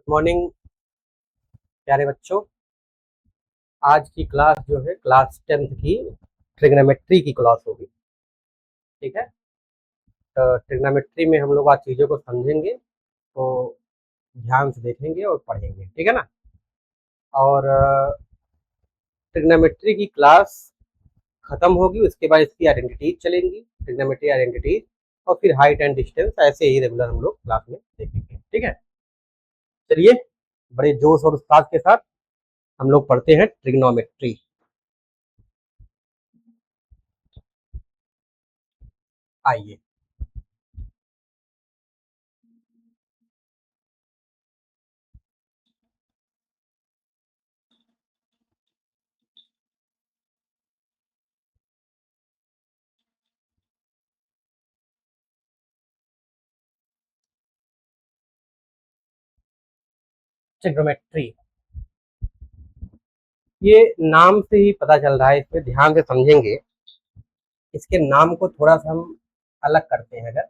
Good morning प्यारे बच्चों। आज की क्लास जो है क्लास 10th की ट्रिग्नोमेट्री की क्लास होगी। ठीक है, तो ट्रिग्नोमेट्री में हम लोग आज चीज़ों को समझेंगे, तो ध्यान से देखेंगे और पढ़ेंगे। ठीक है ना। और ट्रिग्नोमेट्री की क्लास खत्म होगी, उसके बाद इसकी आइडेंटिटीज चलेंगी, ट्रिग्नोमेट्री आइडेंटिटीज, और फिर हाइट एंड डिस्टेंस। ऐसे ही रेगुलर हम लोग क्लास में देखेंगे। ठीक है, चलिए बड़े जोश और उत्साह के साथ हम लोग पढ़ते हैं ट्रिग्नोमेट्री। आइए, ट्रिग्नोमेट्री, ये नाम से ही पता चल रहा है, इसमें ध्यान से समझेंगे। इसके नाम को थोड़ा सा हम अलग करते हैं। अगर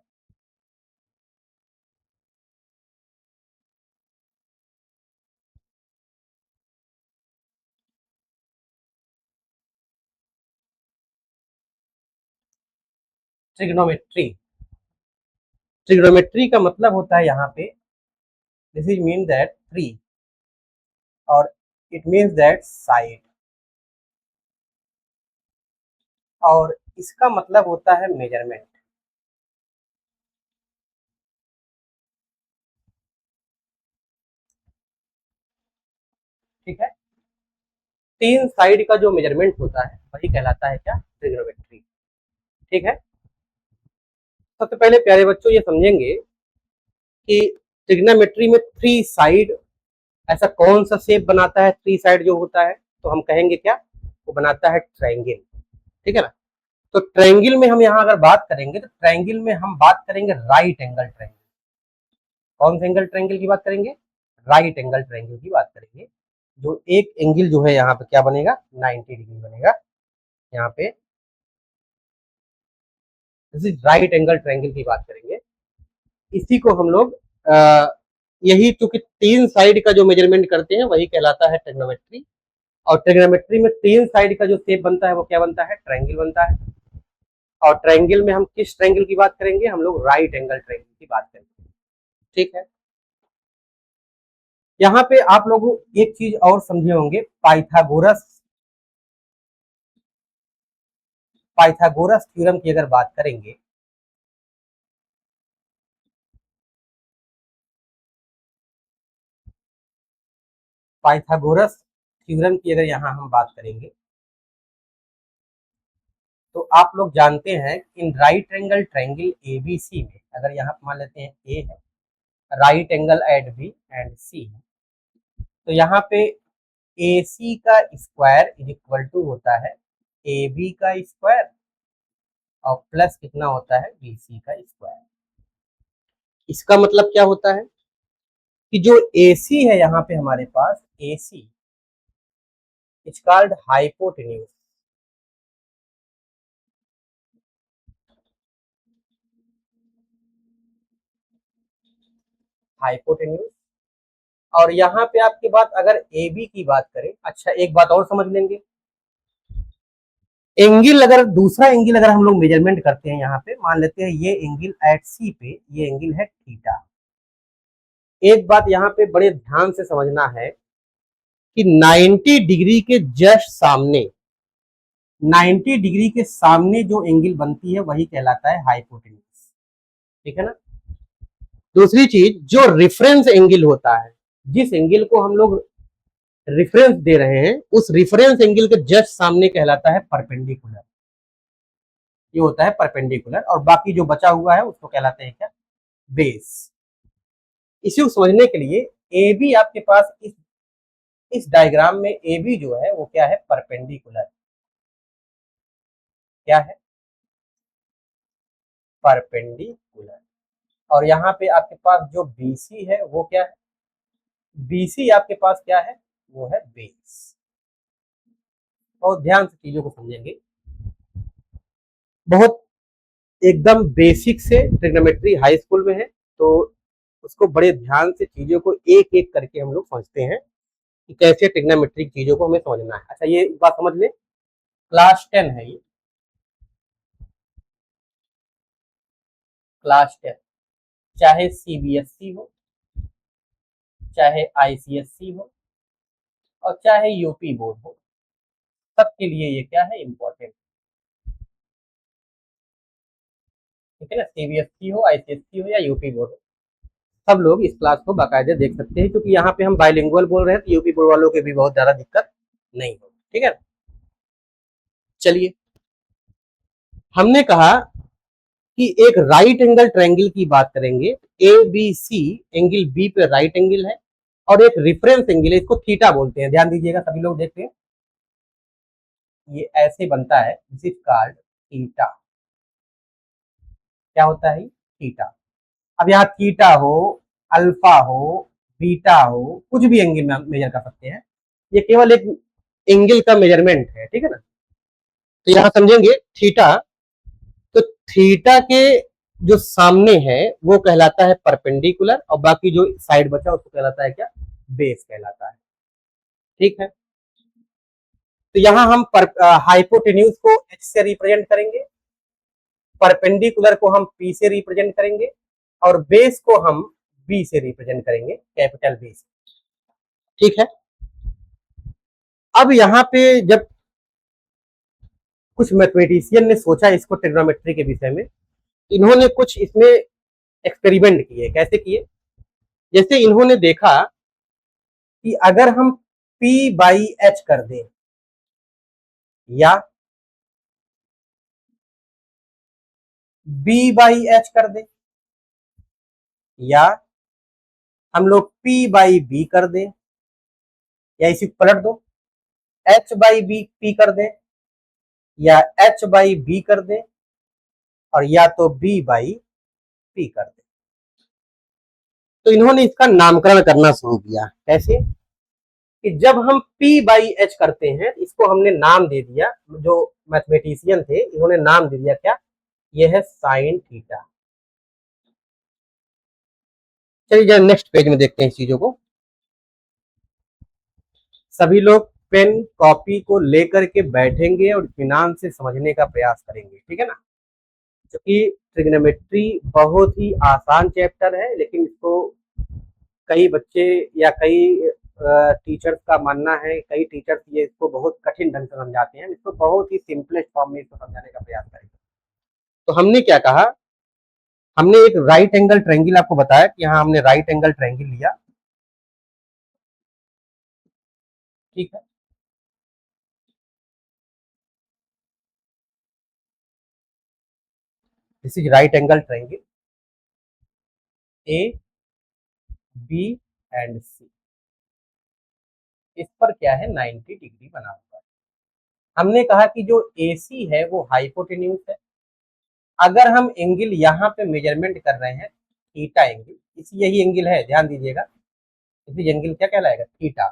ट्रिग्नोमेट्री, ट्रिग्नोमेट्री का मतलब होता है यहाँ पे, this is mean that tree, और इट मीन्स दैट साइड, और इसका मतलब होता है मेजरमेंट। ठीक है, तीन साइड का जो मेजरमेंट होता है वही कहलाता है क्या, ट्रिग्नोमेट्री। ठीक है, सबसे पहले प्यारे बच्चों ये समझेंगे कि ट्रिग्नोमेट्री में थ्री साइड ऐसा कौन सा शेप बनाता है। थ्री साइड जो होता है तो हम कहेंगे क्या, वो बनाता है ट्रायंगल। ठीक है ना। तो ट्रायंगल में हम यहाँ अगर बात करेंगे तो ट्रायंगल में हम बात करेंगे राइट एंगल ट्रायंगल। कौन से एंगल ट्रायंगल की बात करेंगे, राइट एंगल ट्रायंगल की बात करेंगे। जो एक एंगल जो है यहाँ पे क्या बनेगा, 90 डिग्री बनेगा यहाँ पे। राइट एंगल ट्रायंगल की बात करेंगे। इसी को हम लोग यही चूंकि तीन साइड का जो मेजरमेंट करते हैं वही कहलाता है ट्रिग्नोमेट्री। और ट्रिग्नोमेट्री में तीन साइड का जो शेप बनता है वो क्या बनता है, ट्रायंगल बनता है। और ट्रायंगल में हम किस ट्रायंगल की बात करेंगे, हम लोग राइट एंगल ट्रायंगल की बात करेंगे। ठीक है, यहाँ पे आप लोग एक चीज और समझे होंगे, पाइथागोरस, पाइथागोरस थ्योरम की अगर बात करेंगे, पाइथागोरस थ्योरम की अगर यहाँ हम बात करेंगे तो आप लोग जानते हैं in right angle triangle ABC में, अगर यहाँ मान लेते हैं ए है, right angle at B and C है, तो यहाँ पे ए सी का स्क्वायर इज इक्वल टू होता है ए बी का स्क्वायर, और प्लस कितना होता है, बी सी का स्क्वायर। इसका मतलब क्या होता है कि जो ए सी है यहाँ पे हमारे पास, ए C is called hypotenuse. Hypotenuse, और यहाँ पे आपकी बात अगर ए बी की बात करें, अच्छा एक बात और समझ लेंगे, एंगल अगर दूसरा एंगल अगर हम लोग मेजरमेंट करते हैं, यहाँ पे मान लेते हैं ये एंगल एट सी पे, ये एंगल है थीटा। एक बात यहाँ पे बड़े ध्यान से समझना है कि 90 डिग्री के जस्ट सामने, 90 डिग्री के सामने जो एंगल बनती है वही कहलाता है हाइपोटेन्यूज। ठीक है ना। दूसरी चीज, जो रेफरेंस एंगल होता है, जिस एंगल को हम लोग रेफरेंस दे रहे हैं, उस रेफरेंस एंगल के जस्ट सामने कहलाता है परपेंडिकुलर। ये होता है परपेंडिकुलर, और बाकी जो बचा हुआ है उसको कहलाते हैं क्या, बेस। इसी को समझने के लिए ए बी आपके पास इस डायग्राम में ए बी जो है वो क्या है, परपेंडिकुलर। क्या है, परपेंडिकुलर। और यहाँ पे आपके पास जो बी सी है वो क्या है, बी सी आपके पास क्या है, वो है बेस। और ध्यान से चीजों को समझेंगे, बहुत एकदम बेसिक से ट्रिग्नोमेट्री हाई स्कूल में है, तो उसको बड़े ध्यान से चीजों को एक एक करके हम लोग समझते हैं कि कैसे ट्रिग्नोमेट्रिक चीजों को हमें समझना है। अच्छा, ये बात समझ ले, क्लास 10 है ये, क्लास 10, चाहे सीबीएसई हो, चाहे आईसीएसई हो, और चाहे यूपी बोर्ड हो, सबके लिए ये क्या है, इम्पोर्टेंट। ठीक है ना, सीबीएसई हो, आईसीएसई हो या यूपी बोर्ड हो, सब लोग इस क्लास को बाकायदे देख सकते हैं, क्योंकि यहाँ पे हम बाइलिंगुअल बोल रहे हैं, तो यूपी बोर्ड वालों के भी बहुत ज्यादा दिक्कत नहीं हो। ठीक है, चलिए, हमने कहा कि एक राइट एंगल ट्रायंगल की बात करेंगे। A B C angle B पे राइट एंगल है, और एक रिफरेंस एंगल है, इसको थीटा बोलते हैं। ध्यान दीजिएगा, सभी लोग देखते हैं, ये ऐसे बनता है, दिस इज कॉल्ड थीटा। क्या होता है, थीटा। अब यहाँ थीटा हो, अल्फा हो, बीटा हो, कुछ भी एंगल में मेजर कर सकते हैं, ये केवल एक एंगल का मेजरमेंट है। ठीक है ना, तो यहां समझेंगे थीटा, तो थीटा के जो सामने है वो कहलाता है परपेंडिकुलर, और बाकी जो साइड बचा उसको कहलाता है क्या, बेस कहलाता है। ठीक है, तो यहां हम हाइपोटेन्यूज को एच से रिप्रेजेंट करेंगे, परपेंडिकुलर को हम पी से रिप्रेजेंट करेंगे, और बेस को हम बी से रिप्रेजेंट करेंगे, कैपिटल बी से। ठीक है, अब यहाँ पे जब कुछ मैथमेटिशियन ने सोचा इसको ट्रिग्नोमेट्री के विषय में, इन्होंने कुछ इसमें एक्सपेरिमेंट किए। कैसे किए, जैसे इन्होंने देखा कि अगर हम P बाई एच कर दें, या B बाई एच कर दें, या हम लोग P बाई बी कर दें, या इसी को पलट दो, H बाई बी पी कर दें, या H बाई बी कर दें, और या तो B बाई पी कर दें। तो इन्होंने इसका नामकरण करना शुरू किया। कैसे, कि जब हम P बाई एच करते हैं, इसको हमने नाम दे दिया, जो मैथमेटिशियन थे इन्होंने नाम दे दिया क्या, यह है साइन थीटा। चलिए नेक्स्ट पेज में देखते हैं इस चीजों को। सभी लोग पेन कॉपी को लेकर के बैठेंगे और इत्मीनान से समझने का प्रयास करेंगे। ठीक है ना, क्योंकि ट्रिग्नोमेट्री बहुत ही आसान चैप्टर है, लेकिन इसको कई बच्चे या कई टीचर्स का मानना है, कई टीचर्स ये इसको बहुत कठिन ढंग से समझाते हैं, इसको बहुत ही सिंपलेस्ट फॉर्म में इसको समझाने का प्रयास करेंगे। तो हमने क्या कहा, हमने एक राइट एंगल ट्रायंगल आपको बताया कि यहाँ हमने राइट एंगल ट्रायंगल लिया। ठीक है, this is right angle triangle A B and C. इस पर क्या है, 90 डिग्री बना हुआ है। हमने कहा कि जो AC है वो हाइपोटेन्यूज है। अगर हम एंगल यहाँ पे मेजरमेंट कर रहे हैं, थीटा एंगल, इसी यही एंगल है, ध्यान दीजिएगा, इसी एंगल क्या कहलाएगा, थीटा।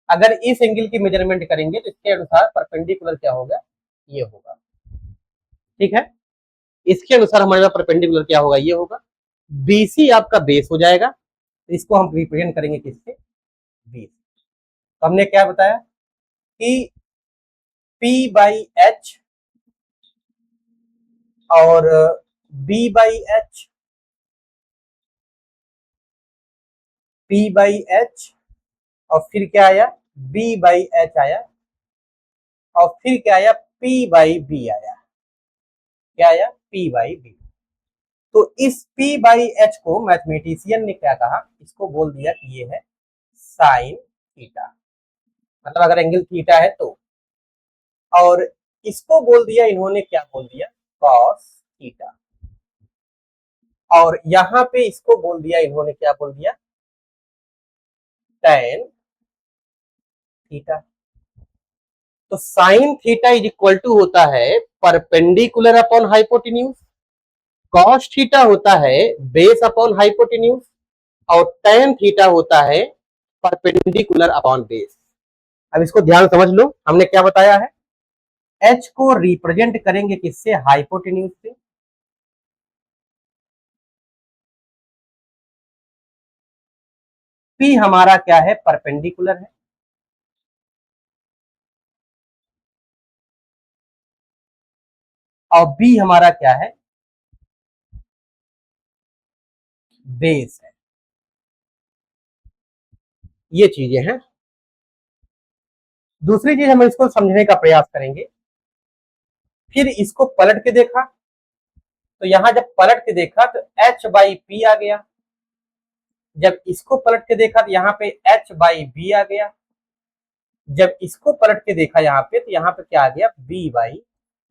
अगर इस एंगल की मेजरमेंट करेंगे तो इसके अनुसार परपेंडिकुलर क्या होगा, ये होगा। ठीक है, इसके अनुसार हमारे पास परपेंडिकुलर क्या होगा, ये होगा। BC आपका बेस हो जाएगा, तो इसको हम रिप्रेजेंट करेंगे किससे, बेस। तो हमने क्या बताया कि P बाई एच और B by H, P by H, और फिर क्या आया, B बाई एच आया, और फिर क्या आया, P बाई बी आया। क्या आया, P बाई बी। तो इस P बाई एच को मैथमेटिशियन ने क्या कहा, इसको बोल दिया कि ये है साइन थीटा, मतलब अगर एंगल थीटा है तो। और इसको बोल दिया इन्होंने, क्या बोल दिया, कॉस थीटा। और यहां पे इसको बोल दिया इन्होंने, क्या बोल दिया, टैन थीटा। तो sine theta is equal to होता है perpendicular upon hypotenuse, cos theta होता है बेस अपॉन हाइपोटेन्यूज, और टैन थीटा होता है परपेंडिकुलर अपॉन बेस। अब इसको ध्यान समझ लो, हमने क्या बताया है, एच को रिप्रेजेंट करेंगे किससे, हाइपोटेन्यूज से, P हमारा क्या है, परपेंडिकुलर है, और B हमारा क्या है, बेस है। ये चीजें हैं। दूसरी चीज हम इसको समझने का प्रयास करेंगे। फिर इसको पलट के देखा, तो यहां जब पलट के देखा तो H बाई पी आ गया। जब इसको पलट के देखा तो यहाँ पे H बाई बी आ गया। जब इसको पलट के देखा यहाँ पे, तो यहाँ पे क्या आ गया, B बाई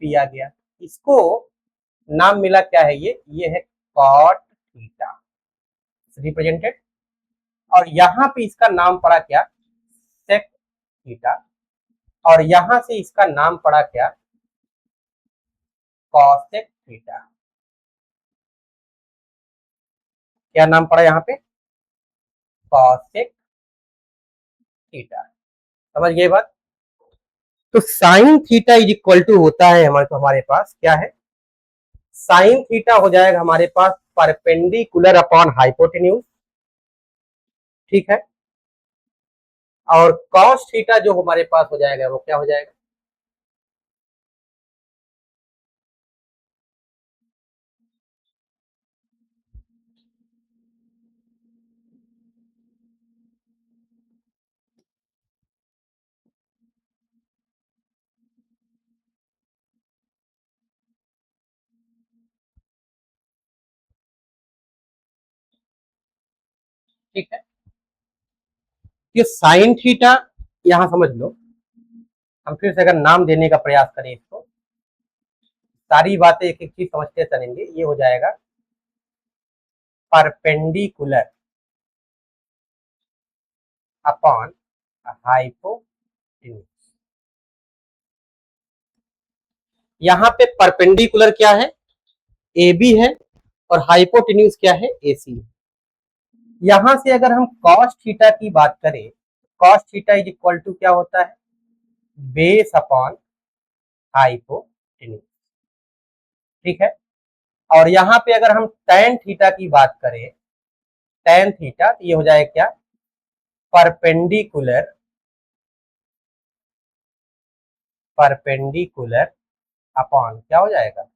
पी आ गया। इसको नाम मिला क्या है, ये है कॉट थीटा रिप्रेजेंटेड, और यहाँ पे इसका नाम पड़ा क्या, सेक थीटा, और यहां से इसका नाम पड़ा क्या, कॉसेक थीटा। क्या नाम पड़ा यहाँ पे, कॉसेक थीटा। समझ गए बात। तो sine theta is equal to होता है हमारे पास क्या है, साइन थीटा हो जाएगा हमारे पास परपेंडिकुलर अपॉन हाइपोटेन्यूज, ठीक है, और कॉस थीटा जो हमारे पास हो जाएगा वो क्या हो जाएगा, ठीक है। ये साइन थीटा यहां समझ लो, हम फिर से अगर नाम देने का प्रयास करें इसको, सारी बातें एक एक चीज समझते चलेंगे। ये हो जाएगा परपेंडिकुलर अपॉन हाइपोटेन्यूज। यहाँ पे परपेंडिकुलर क्या है, ए बी है, और हाइपोटेन्यूज क्या है, ए सी है। यहां से अगर हम कॉस थीटा की बात करें, cos theta is equal to क्या होता है, बेस अपॉन हाइपोटेन्यूज, ठीक है। और यहाँ पे अगर हम टैन थीटा की बात करें, टैन थीटा, तो ये हो जाएगा क्या, परपेंडिकुलर परपेंडिकुलर अपॉन क्या हो जाएगा,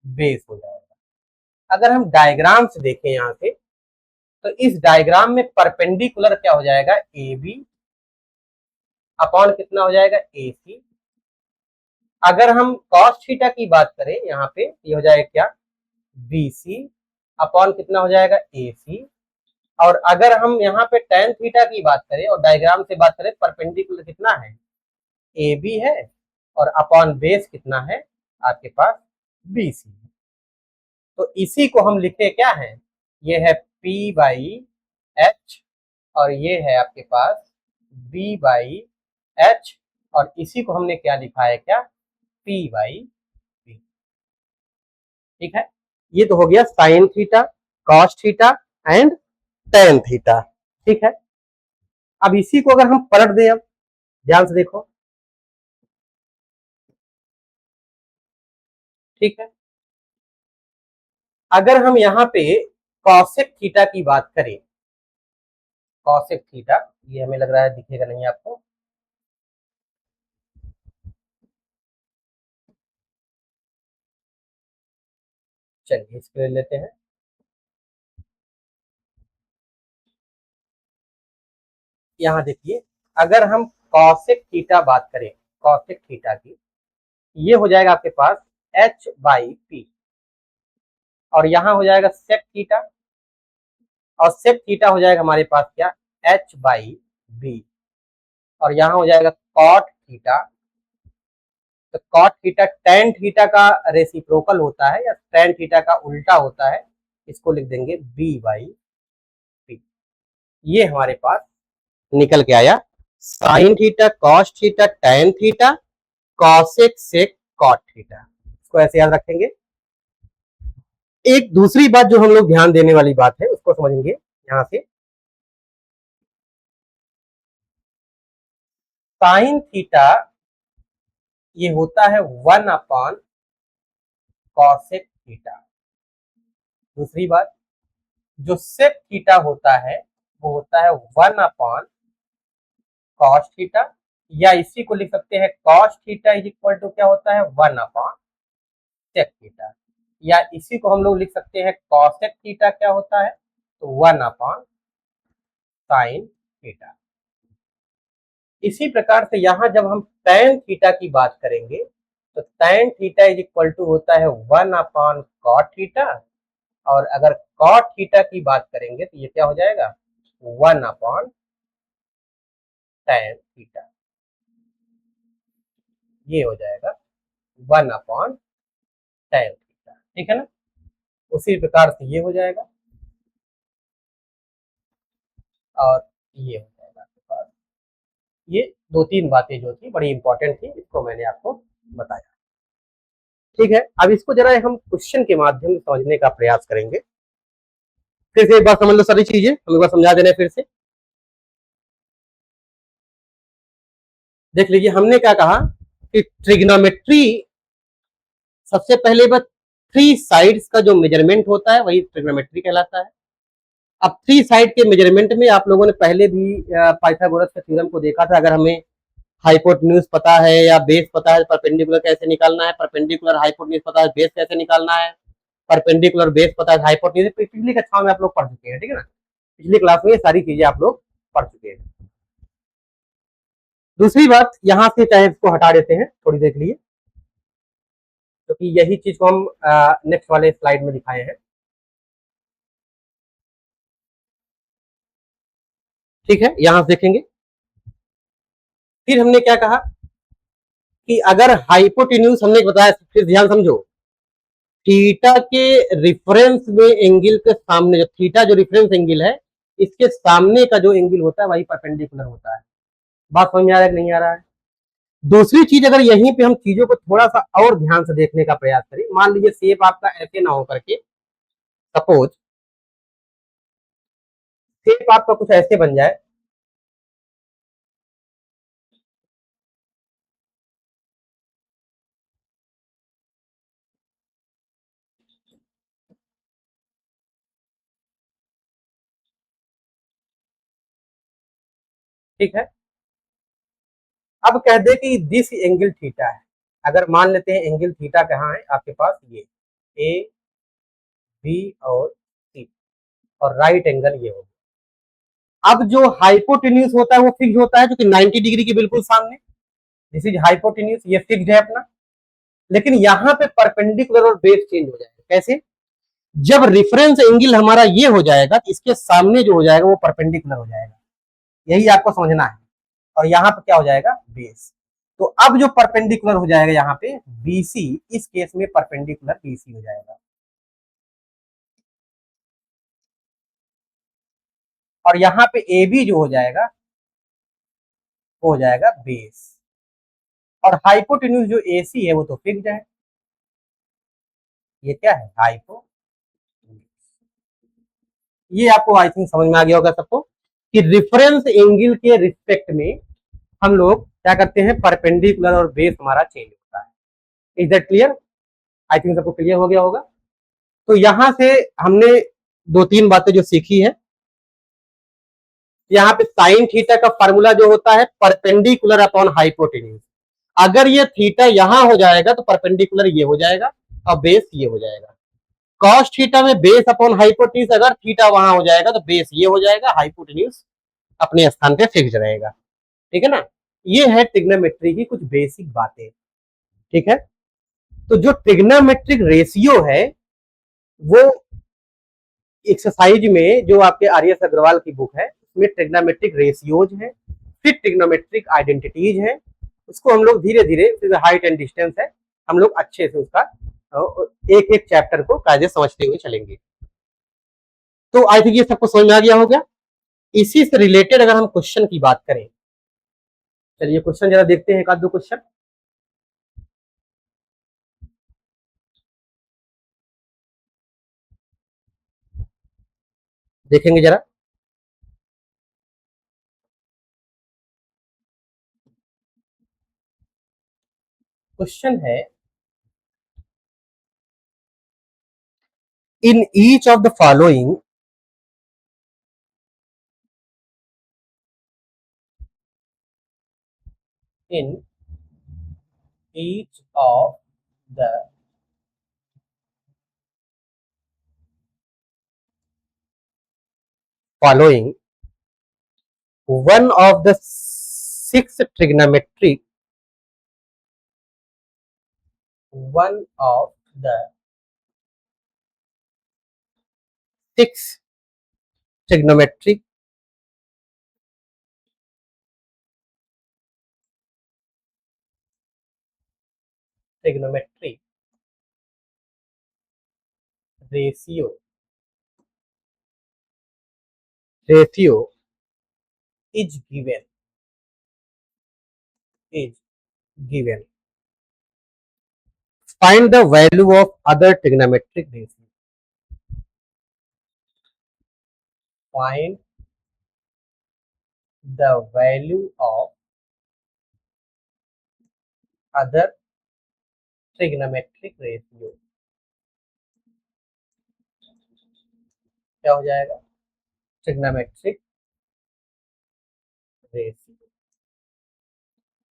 बेस हो जाएगा। अगर हम डायग्राम से देखें यहां से, तो इस डायग्राम में परपेंडिकुलर क्या हो जाएगा, ए बी अपॉन कितना हो जाएगा, ए सी। अगर हम कॉस थीटा की बात करें यहाँ पे, ये हो जाएगा क्या, बी सी अपॉन कितना हो जाएगा, ए सी। और अगर हम यहाँ पे टेन थीटा की बात करें और डायग्राम से बात करें, परपेंडिकुलर कितना है, ए बी है, और अपॉन बेस कितना है आपके पास, बी सी। तो इसी को हम लिखे क्या है, ये है P बाई एच, और ये है आपके पास B बाई एच, और इसी को हमने क्या लिखा है, क्या, P बाई बी, ठीक है। ये तो हो गया sign theta, cos theta and tan theta, ठीक है। अब इसी को अगर हम पलट दें, अब ध्यान से देखो, ठीक है। अगर हम यहाँ पे कॉसेक थीटा की बात करें, कॉसेक थीटा, ये हमें लग रहा है दिखेगा नहीं आपको, चलिए इसको ले लेते हैं। यहाँ देखिए, अगर हम कॉसेक थीटा बात करें, कॉसेक थीटा की, ये हो जाएगा आपके पास एच बाई पी, और यहाँ हो जाएगा सेक थीटा, और सेक थीटा हो जाएगा हमारे पास क्या, एच बाई बी, और यहाँ हो जाएगा कॉट थीटा। तो कॉट थीटा टेन थीटा का रेसिप्रोकल होता है, या टेन थीटा का उल्टा होता है, इसको लिख देंगे बी बाई पी। ये हमारे पास निकल के आया sine theta, cos theta, tan theta, cosec sec cot theta. इसको ऐसे याद रखेंगे। एक दूसरी बात जो हम लोग ध्यान देने वाली बात है, उसको समझेंगे यहां से, साइन थीटा ये होता है 1 अपॉन कॉसेक थीटा। दूसरी बात, जो सेक थीटा होता है वो होता है 1 अपॉन कॉस थीटा, या इसी को लिख सकते हैं cos theta is equal to क्या होता है 1 अपॉन सेक थीटा, या इसी को हम लोग लिख सकते हैं कॉसेक थीटा क्या होता है तो 1 अपॉन साइन थीटा। इसी प्रकार से यहाँ जब हम tan थीटा की बात करेंगे तो tan theta is equal to होता है 1 अपॉन कॉट थीटा, और अगर कॉट थीटा की बात करेंगे तो ये क्या हो जाएगा 1 अपॉन tan थीटा, ये हो जाएगा 1 अपॉन tan थीटा, ठीक है ना। उसी प्रकार से ये हो जाएगा और ये हो जाएगा आपके पास। ये दो तीन बातें जो थी बड़ी इंपॉर्टेंट थी, इसको मैंने आपको बताया, ठीक है। अब इसको जरा हम क्वेश्चन के माध्यम से समझने का प्रयास करेंगे। फिर से एक बार समझ लो सारी चीजें, हम एक बार समझा देना फिर से। देख लीजिए हमने क्या कहा कि ट्रिग्नोमेट्री सबसे पहले बस थ्री साइड्स का जो मेजरमेंट होता है वही ट्रिग्नोमेट्री कहलाता है। अब थ्री साइड के मेजरमेंट में आप लोगों ने पहले भी पाइथागोरस के थ्योरम को देखा था। अगर हमें हाइपोटेन्यूज पता है या बेस पता है, परपेंडिकुलर कैसे निकालना है, परपेंडिकुलर हाइपोटेन्यूज पता है, बेस कैसे निकालना है, परपेंडिकुलर बेस पता है, हाइपोटेन्यूज पिछली कक्षाओं में आप लोग पढ़ चुके हैं, ठीक है ना। पिछली क्लास में ये सारी चीजें आप लोग पढ़ चुके हैं। दूसरी बात यहां से चाहे इसको हटा देते हैं थोड़ी देर के लिए, क्योंकि यही चीज को हम नेक्स्ट वाले स्लाइड में दिखाए हैं, ठीक है। यहां से देखेंगे फिर हमने क्या कहा कि अगर हाइपोटेन्यूज हमने बताया, फिर ध्यान समझो, थीटा के रिफरेंस में एंगल के सामने जो थीटा जो रिफरेंस एंगल है इसके सामने का जो एंगल होता है वही परपेंडिकुलर होता है। बात समझ में आ रहा है कि नहीं आ रहा है। दूसरी चीज, अगर यहीं पे हम चीजों को थोड़ा सा और ध्यान से देखने का प्रयास करें, मान लीजिए शेप आपका ऐसे ना हो करके, सपोज शेप आपका कुछ ऐसे बन जाए, ठीक है। अब कह दे कि दिस एंगल थीटा है। अगर मान लेते हैं एंगल थीटा कहाँ है आपके पास, ये ए बी और सी, और राइट एंगल ये होगा। अब जो हाइपोटेन्यूज होता है वो फिक्स होता है, जो कि 90 डिग्री के बिल्कुल सामने, दिस इज हाइपोटेन्यूज, ये फिक्स है अपना। लेकिन यहाँ पे परपेंडिकुलर और बेस चेंज हो जाएगा। कैसे? जब रिफरेंस एंगल हमारा ये हो जाएगा तो इसके सामने जो हो जाएगा वो परपेंडिकुलर हो जाएगा, यही आपको समझना है। और यहाँ पे क्या हो जाएगा बेस। तो अब जो परपेंडिकुलर हो जाएगा यहाँ पे बीसी, इस केस में परपेंडिकुलर बीसी हो जाएगा, और यहाँ पे ए बी जो हो जाएगा वो हो जाएगा बेस, और हाइपोटेन्यूज जो ए सी है वो तो फिक्स्ड है, ये क्या है हाइपो। ये आपको आई थिंक समझ में आ गया होगा सबको कि रिफरेंस एंगल के रिस्पेक्ट में हम लोग क्या करते हैं, परपेंडिकुलर और बेस हमारा चेंज होता है। Is that clear? I think सबको क्लियर हो गया होगा। तो यहां से हमने दो तीन बातें जो सीखी है, यहाँ पे साइन थीटा का फॉर्मूला जो होता है परपेंडिकुलर अपॉन हाइपोटेन्यूज। अगर ये थीटा यहां हो जाएगा तो परपेंडिकुलर ये हो जाएगा और बेस ये हो जाएगा। कॉस थीटा में बेस अपॉन हाइपोटेन्यूज, अगर थीटा वहां हो जाएगा तो बेस ये हो जाएगा, हाइपोटेन्यूज अपने स्थान पे फिक्स रहेगा, ठीक है ना। ये है ट्रिग्नोमेट्री की कुछ बेसिक बातें, ठीक है। तो जो ट्रिग्नोमेट्रिक रेशियो है वो एक्सरसाइज में जो आपके आर एस अग्रवाल की बुक है उसमें ट्रिग्नोमेट्रिक रेशियोज है, फिर ट्रिग्नोमेट्रिक आइडेंटिटीज है। उसको हम लोग धीरे धीरे, हाइट एंड डिस्टेंस है, हम लोग अच्छे से उसका एक एक चैप्टर को कायदे समझते हुए चलेंगे। तो आई थिंक ये सबको समझ में आ गया होगा। इसी से रिलेटेड अगर हम क्वेश्चन की बात करें, चलिए क्वेश्चन जरा देखते हैं, एक आध दो क्वेश्चन देखेंगे जरा। क्वेश्चन है, in each of the following in each of the following one of the six trigonometric one of the six trigonometric ratio is given. Find the value of other trigonometric ratio. Find the value of other trigonometric ratio. क्या हो जाएगा? Trigonometric ratio.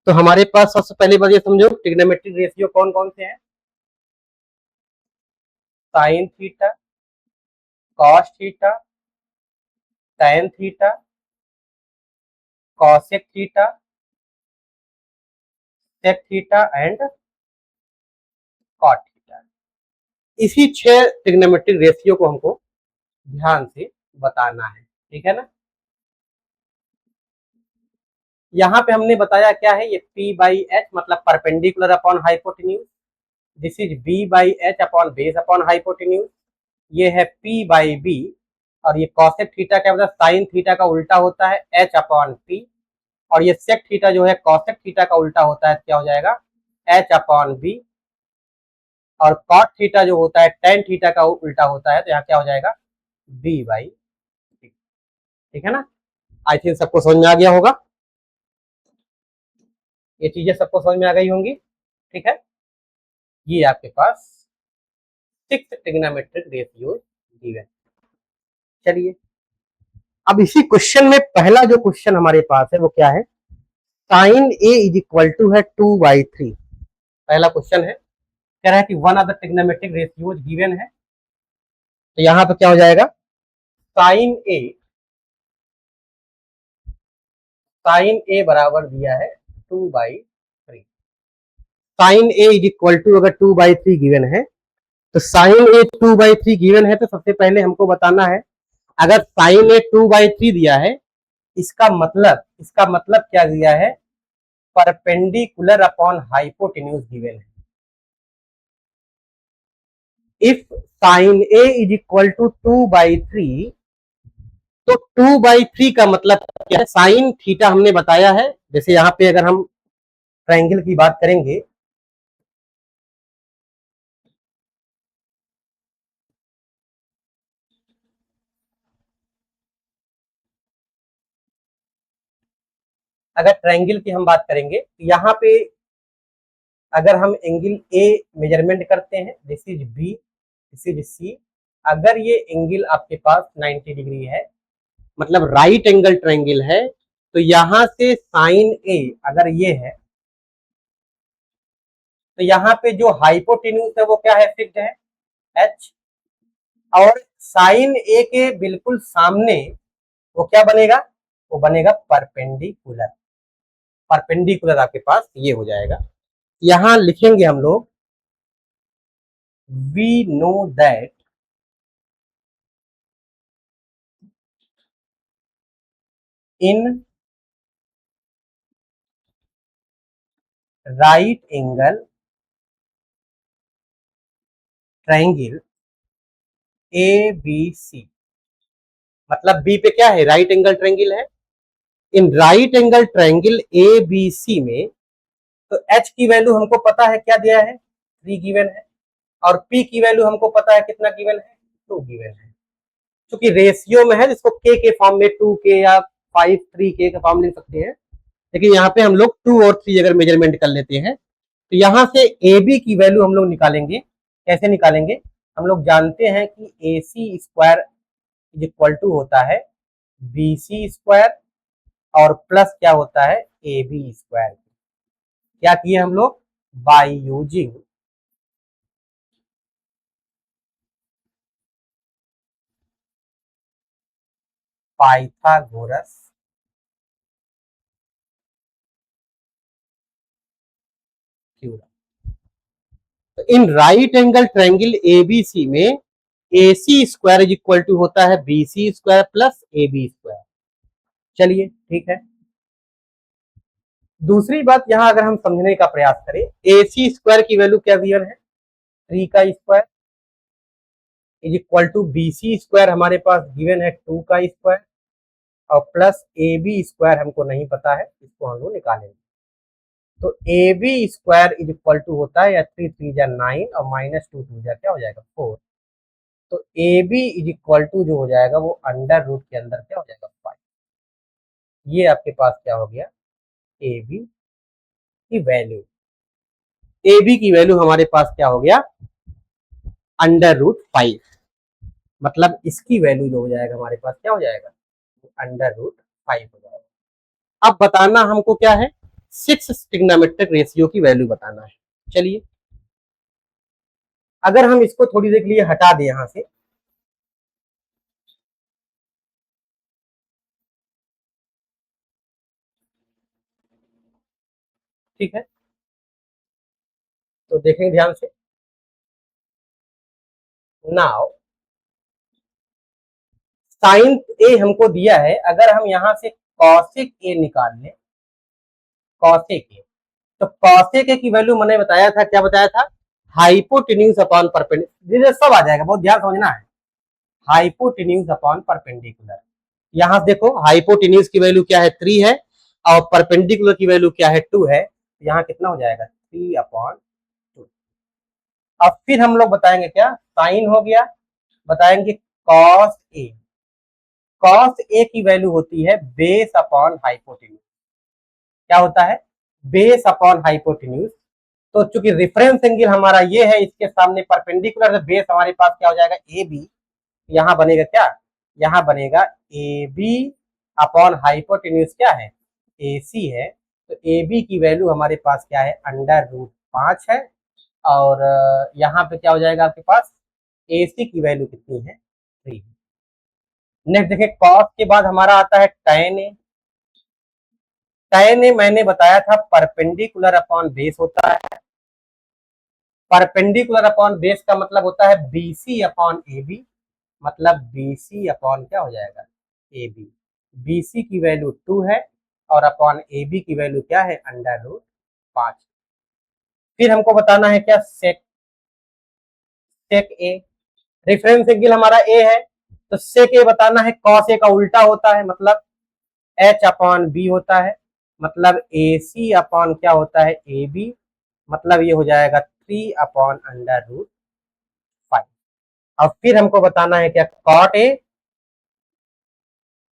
तो हमारे पास सबसे पहली बात ये समझो, ट्रिग्नोमेट्रिक रेशियो कौन कौन से हैं? Sine theta, cos theta, tan theta, cosec theta, sec theta and cot theta. इसी 6 ट्रिग्नोमेट्रिक रेशियो को हमको ध्यान से बताना है, ठीक है ना। यहाँ पे हमने बताया क्या है, ये P बाई एच मतलब perpendicular upon hypotenuse, this is B by H upon base upon hypotenuse, ये है P बाई बी, और ये कॉसेक थीटा क्या होता है, साइन थीटा का उल्टा होता है H अपॉन P, और ये सेक थीटा जो है कॉसेक थीटा का उल्टा होता है, क्या हो जाएगा H अपॉन बी, और कॉट थीटा जो होता है टेन थीटा का उल्टा होता है, तो यहाँ क्या हो जाएगा B बाई, ठीक है ना। आई थिंक सबको समझ में आ गया होगा, ये चीजें सबको समझ में आ गई होंगी, ठीक है। ये आपके पास 6 ट्रिग्नोमेट्रिक रेशियोज गिवन। चलिए अब इसी क्वेश्चन में पहला जो क्वेश्चन हमारे पास है वो क्या है, sine A is equal to है 2/3। पहला क्वेश्चन है, कह रहा है कि one of the trigonometric ratios given है, तो यहां पे क्या हो जाएगा, साइन ए बराबर दिया है 2/3। Sine A is equal to अगर 2/3 गिवन है, तो साइन ए 2/3 गिवन है, तो सबसे पहले हमको बताना है, अगर साइन ए 2/3 दिया है, इसका मतलब क्या दिया है, परपेंडिकुलर अपॉन हाइपोटेन्यूज गिवन है। If sine A is equal to 2/3, तो 2/3 का मतलब क्या है, साइन थीटा हमने बताया है, जैसे यहां पे अगर हम ट्रायंगल की बात करेंगे, अगर ट्रायंगल की हम बात करेंगे, तो यहाँ पे अगर हम एंगल ए मेजरमेंट करते हैं, this is B, this is C, अगर ये एंगल आपके पास 90 डिग्री है, मतलब राइट एंगल ट्रायंगल है, तो यहां से साइन ए अगर ये है, तो यहाँ पे जो हाइपोटेन्यूज है वो क्या है, फिक्स्ड है एच, और साइन ए के बिल्कुल सामने वो क्या बनेगा, वो बनेगा परपेंडिकुलर। परपेंडिकुलर आपके पास ये हो जाएगा, यहां लिखेंगे हम लोग, we know that in right angle triangle A B C, मतलब बी पे क्या है, राइट एंगल ट्रायंगल है, in right angle triangle A B C में, तो एच की वैल्यू हमको पता है क्या दिया है, 3 गिवन है, और पी की वैल्यू हमको पता है कितना गिवन है, 2 गिवन है। क्योंकि रेशियो में है, जिसको के फॉर्म में 2k या 5 3k का फॉर्म लिख सकते हैं, लेकिन यहाँ पे हम लोग 2 और 3 अगर मेजरमेंट कर लेते हैं, तो यहाँ से ए बी की वैल्यू हम लोग निकालेंगे। कैसे निकालेंगे, हम लोग जानते हैं कि ए C square is equal to होता है बी सी स्क्वायर, और प्लस क्या होता है, ए बी स्क्वायर। क्या किए हम लोग? By using Pythagoras theorem. तो in right angle triangle ABC में AC square is equal to होता है BC square plus AB square. चलिए ठीक है। दूसरी बात यहां अगर हम समझने का प्रयास करें, AC स्क्वायर की वैल्यू क्या गिवन है? 3 का square is equal to BC square हमारे पास गिवन है 2 का स्क्वायर और प्लस AB स्क्वायर हमको नहीं पता है, इसको हम लोग निकालेंगे। तो AB square is equal to होता है या 3 3 जा 9 और माइनस 2 2 जा क्या हो जाएगा 4। तो AB इज इक्वल टू जो हो जाएगा वो अंडर रूट के अंदर क्या हो जाएगा 5। ये आपके पास क्या हो गया? AB की वैल्यू। AB की वैल्यू हमारे पास क्या हो गया? Under root 5। मतलब इसकी वैल्यू जो हो जाएगा हमारे पास क्या हो जाएगा? अंडर रूट 5 हो जाएगा। अब बताना हमको क्या है? 6 ट्रिग्नोमेट्रिक रेशियो की वैल्यू बताना है। चलिए अगर हम इसको थोड़ी देर के लिए हटा दें यहां से, ठीक है, तो देखें ध्यान से। नाउ साइन ए हमको दिया है, अगर हम यहां से कॉसेक ए निकाल लें, कॉसेक ए, तो कॉसेक ए की वैल्यू मैंने बताया था, क्या बताया था? Hypotenuse upon perpendicular. सब आ जाएगा, बहुत ध्यान समझना है। Hypotenuse upon perpendicular. यहां से देखो हाइपोटेन्यूज की वैल्यू क्या है? 3 है और परपेंडिकुलर की वैल्यू क्या है? 2 है। यहाँ कितना हो जाएगा? 3/2। अब फिर हम लोग बताएंगे क्या? साइन हो गया, बताएंगे कॉस ए। कॉस ए की वैल्यू होती है बेस अपॉन हाइपोटेन्यूज। क्या होता है? Base upon hypotenuse. तो चूंकि रेफरेंस एंगल हमारा ये है, इसके सामने परपेंडिकुलर बेस हमारे पास क्या हो जाएगा? A B. यहाँ बनेगा क्या? यहाँ बनेगा ए बी अपॉन हाइपोटेन्यूज क्या है? ए सी है। तो ए बी की वैल्यू हमारे पास क्या है? अंडर रूट 5 है। और यहाँ पे क्या हो जाएगा आपके पास? ए सी की वैल्यू कितनी है? 3। नेक्स्ट देखिए, कॉस के बाद हमारा आता है tan ए। tan ए मैंने बताया था परपेंडिकुलर अपॉन बेस होता है। परपेंडिकुलर अपॉन बेस का मतलब होता है BC अपॉन AB। मतलब BC अपॉन क्या हो जाएगा? AB। BC की वैल्यू 2 है और अपॉन AB की वैल्यू क्या है? Under root 5। फिर हमको बताना है क्या? सेक। सेक ए, रेफरेंस एंगल हमारा ए है, तो सेक ए बताना है। कॉस ए का उल्टा होता है, मतलब H अपॉन बी होता है। मतलब AC अपॉन क्या होता है? AB। मतलब ये हो जाएगा 3/√5। अब फिर हमको बताना है क्या? Cot A.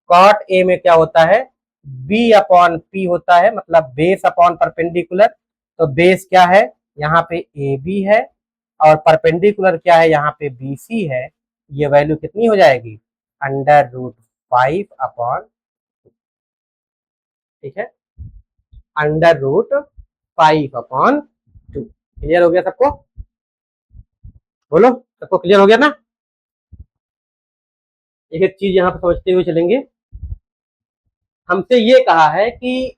कॉट ए में क्या होता है? बी अपॉन पी होता है, मतलब बेस अपॉन परपेंडिकुलर। तो बेस क्या है? यहाँ पे ए बी है और परपेंडिकुलर क्या है? यहाँ पे बी सी है। ये वैल्यू कितनी हो जाएगी? अंडर रूट 5/, ठीक है, अंडर रूट 5/2। क्लियर हो गया सबको? बोलो, सबको क्लियर हो गया ना? एक एक चीज यहाँ पे समझते हुए चलेंगे। हमसे ये कहा है कि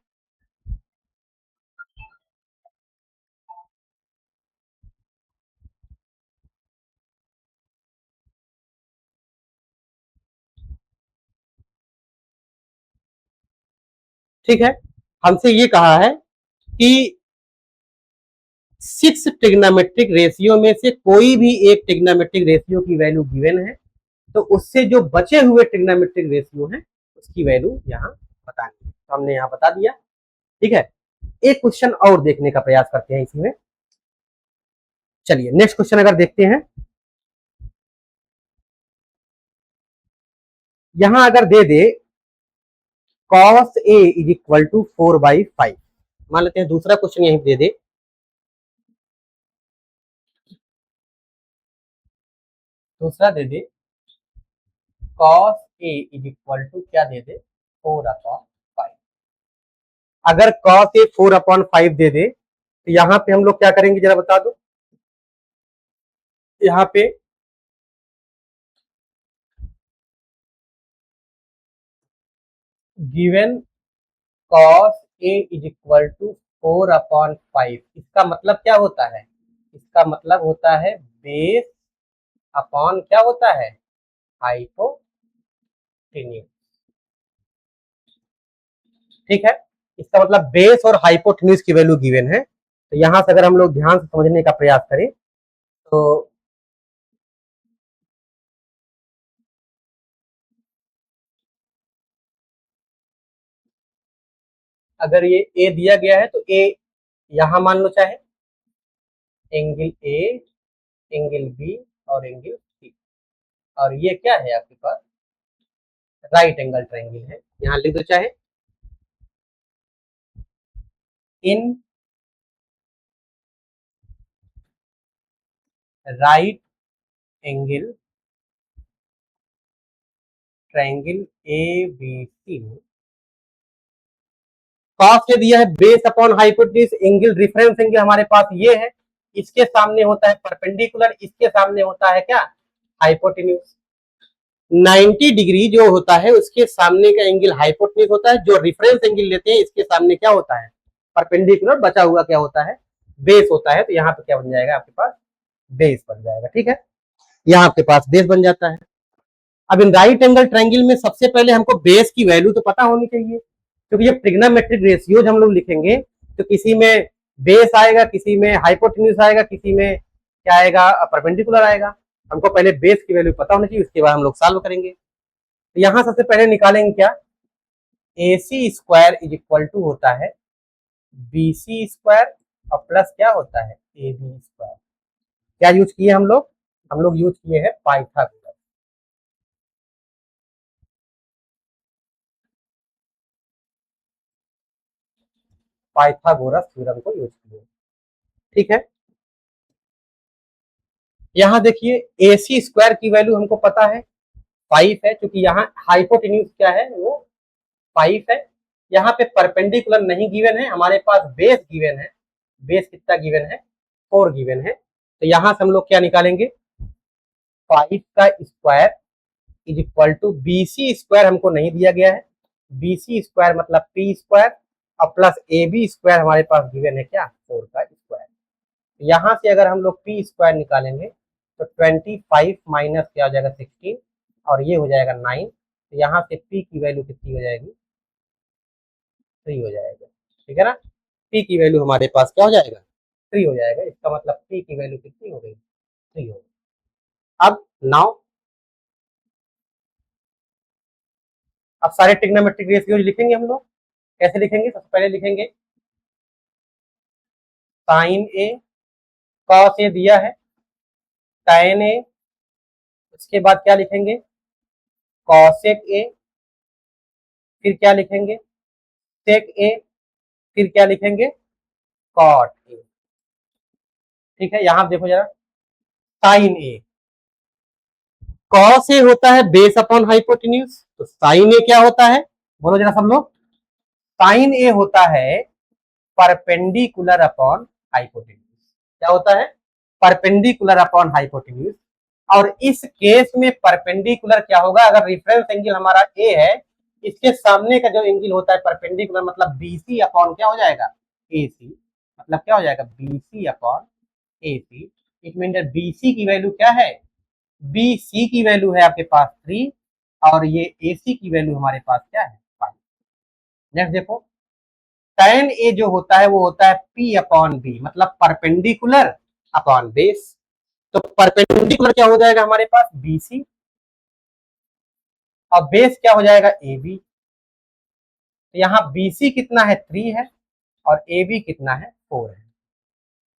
ठीक है, हमसे ये कहा है कि 6 ट्रिग्नोमेट्रिक रेशियो में से कोई भी एक ट्रिग्नोमेट्रिक रेशियो की वैल्यू गिवन है, तो उससे जो बचे हुए ट्रिग्नोमेट्रिक रेशियो है उसकी वैल्यू यहाँ बतानी है। तो हमने यहाँ बता दिया। ठीक है, एक क्वेश्चन और देखने का प्रयास करते हैं इसी में। चलिए नेक्स्ट क्वेश्चन अगर देखते हैं, यहां अगर दे दे cos A is equal to 4/5। मान लेते हैं दूसरा क्वेश्चन यहीं दे दे, दूसरा दे दे cos A is equal to क्या दे दे? 4/5। अगर cos A 4/5 दे दे तो यहाँ पे हम लोग क्या करेंगे जरा बता दो। यहाँ पे given cos A is equal to 4/5, इसका मतलब क्या होता है, इसका मतलब होता है बेस अपॉन क्या होता है, हाइपोटेन्यूज। ठीक है, इसका मतलब बेस और हाइपोटेन्यूज की वैल्यू गिवन है। तो यहां से अगर हम लोग ध्यान से समझने का प्रयास करें तो अगर ये ए दिया गया है तो ए यहां मान लो चाहे एंगल ए, एंगल बी और एंगल सी, और ये क्या है आपके पास राइट एंगल ट्रायंगल है। यहाँ लिख दो चाहे in right angle triangle A B C में कॉस से दिया है base upon hypotenuse, angle reference angle हमारे पास ये है, इसके सामने होता है परपेंडिकुलर, इसके सामने होता है क्या हाइपोटेन्यूज। 90 डिग्री जो होता है उसके सामने का एंगल हाइपोटेन्यूज होता है, जो रेफरेंस एंगल लेते हैं इसके सामने क्या होता है परपेंडिकुलर, बचा हुआ क्या होता है बेस होता है। तो यहाँ पे क्या बन जाएगा आपके पास बेस बन जाएगा। ठीक है, यहाँ आपके पास बेस बन जाता है। अब इन राइट एंगल ट्रायंगल में सबसे पहले हमको बेस की वैल्यू तो पता होनी चाहिए, क्योंकि जब ट्रिग्नोमेट्रिक रेशियोज हम लोग लिखेंगे तो किसी में बेस आएगा, किसी में हाइपोटेन्यूज आएगा, किसी में क्या आएगा परपेंडिकुलर आएगा। हमको पहले बेस की वैल्यू पता होनी चाहिए, उसके बाद हम लोग सॉल्व करेंगे। तो यहां सबसे पहले निकालेंगे क्या, ए C square is equal to होता है बी सी स्क्वायर और प्लस क्या होता है ए बी स्क्वायर। क्या यूज किए हम लोग यूज किए हैं पाइथागोरस। पाइथागोरस थ्योरम को यूज किए। ठीक है, यहाँ देखिए ए सी स्क्वायर की वैल्यू हमको पता है 5 है, क्योंकि यहाँ हाइपोटेन्यूज क्या है वो 5 है। यहाँ पे परपेंडिकुलर नहीं गिवन है, हमारे पास बेस गिवन है। बेस कितना गिवन है 4 गिवन है। तो यहाँ से हम लोग क्या निकालेंगे 5 का square is equal to B C square हमको नहीं दिया गया है, बी सी स्क्वायर मतलब पी स्क्वायर और प्लस ए बी स्क्वायर हमारे पास गिवन है क्या 4 का स्क्वायर। यहाँ से अगर हम लोग पी स्क्वायर निकालेंगे तो 25 माइनस क्या हो जाएगा 16 और ये हो जाएगा 9। तो यहाँ से पी की वैल्यू कितनी हो जाएगी 3 हो जाएगा। ठीक है ना, पी की वैल्यू हमारे पास क्या हो जाएगा 3 हो जाएगा। इसका मतलब पी की वैल्यू कितनी हो गई 3 हो गई। अब नाउ अब सारे ट्रिग्नोमेट्रिक रेशियोज लिखेंगे हम लोग। कैसे लिखेंगे, सबसे पहले लिखेंगे साइन ए, कॉस ए दिया है, tan ए, उसके बाद क्या लिखेंगे कॉसेक ए, फिर क्या लिखेंगे सेक ए, फिर क्या लिखेंगे कॉट ए। ठीक है, यहां देखो जरा साइन ए, कॉस ए होता है बेस अपॉन हाइपोटेन्यूज, तो साइन ए क्या होता है बोलो जरा सब लोग, साइन ए होता है परपेंडिकुलर अपॉन हाइपोटेन्यूज। क्या होता है परपेंडिकुलर अपॉन हाइपोटेन्यूज। और इस केस में परपेंडिकुलर क्या होगा, अगर रेफरेंस एंगल हमारा ए है, इसके सामने का जो एंगल होता है परपेंडिकुलर मतलब बीसी अपॉन क्या हो जाएगा ए सी, मतलब क्या हो जाएगा BC upon A C. It mean BC की वैल्यू क्या है, बी सी की वैल्यू है आपके पास 3 और ये ए सी की वैल्यू हमारे पास क्या है 5। नेक्स्ट देखो tan ए जो होता है वो होता है पी अपॉन बी, मतलब परपेंडिकुलर अपॉन बेस। तो परपेंडिकुलर क्या हो जाएगा हमारे पास बी सी और बेस क्या हो जाएगा ए बी। तो यहाँ बी सी कितना है 3 है और ए बी कितना है 4 है।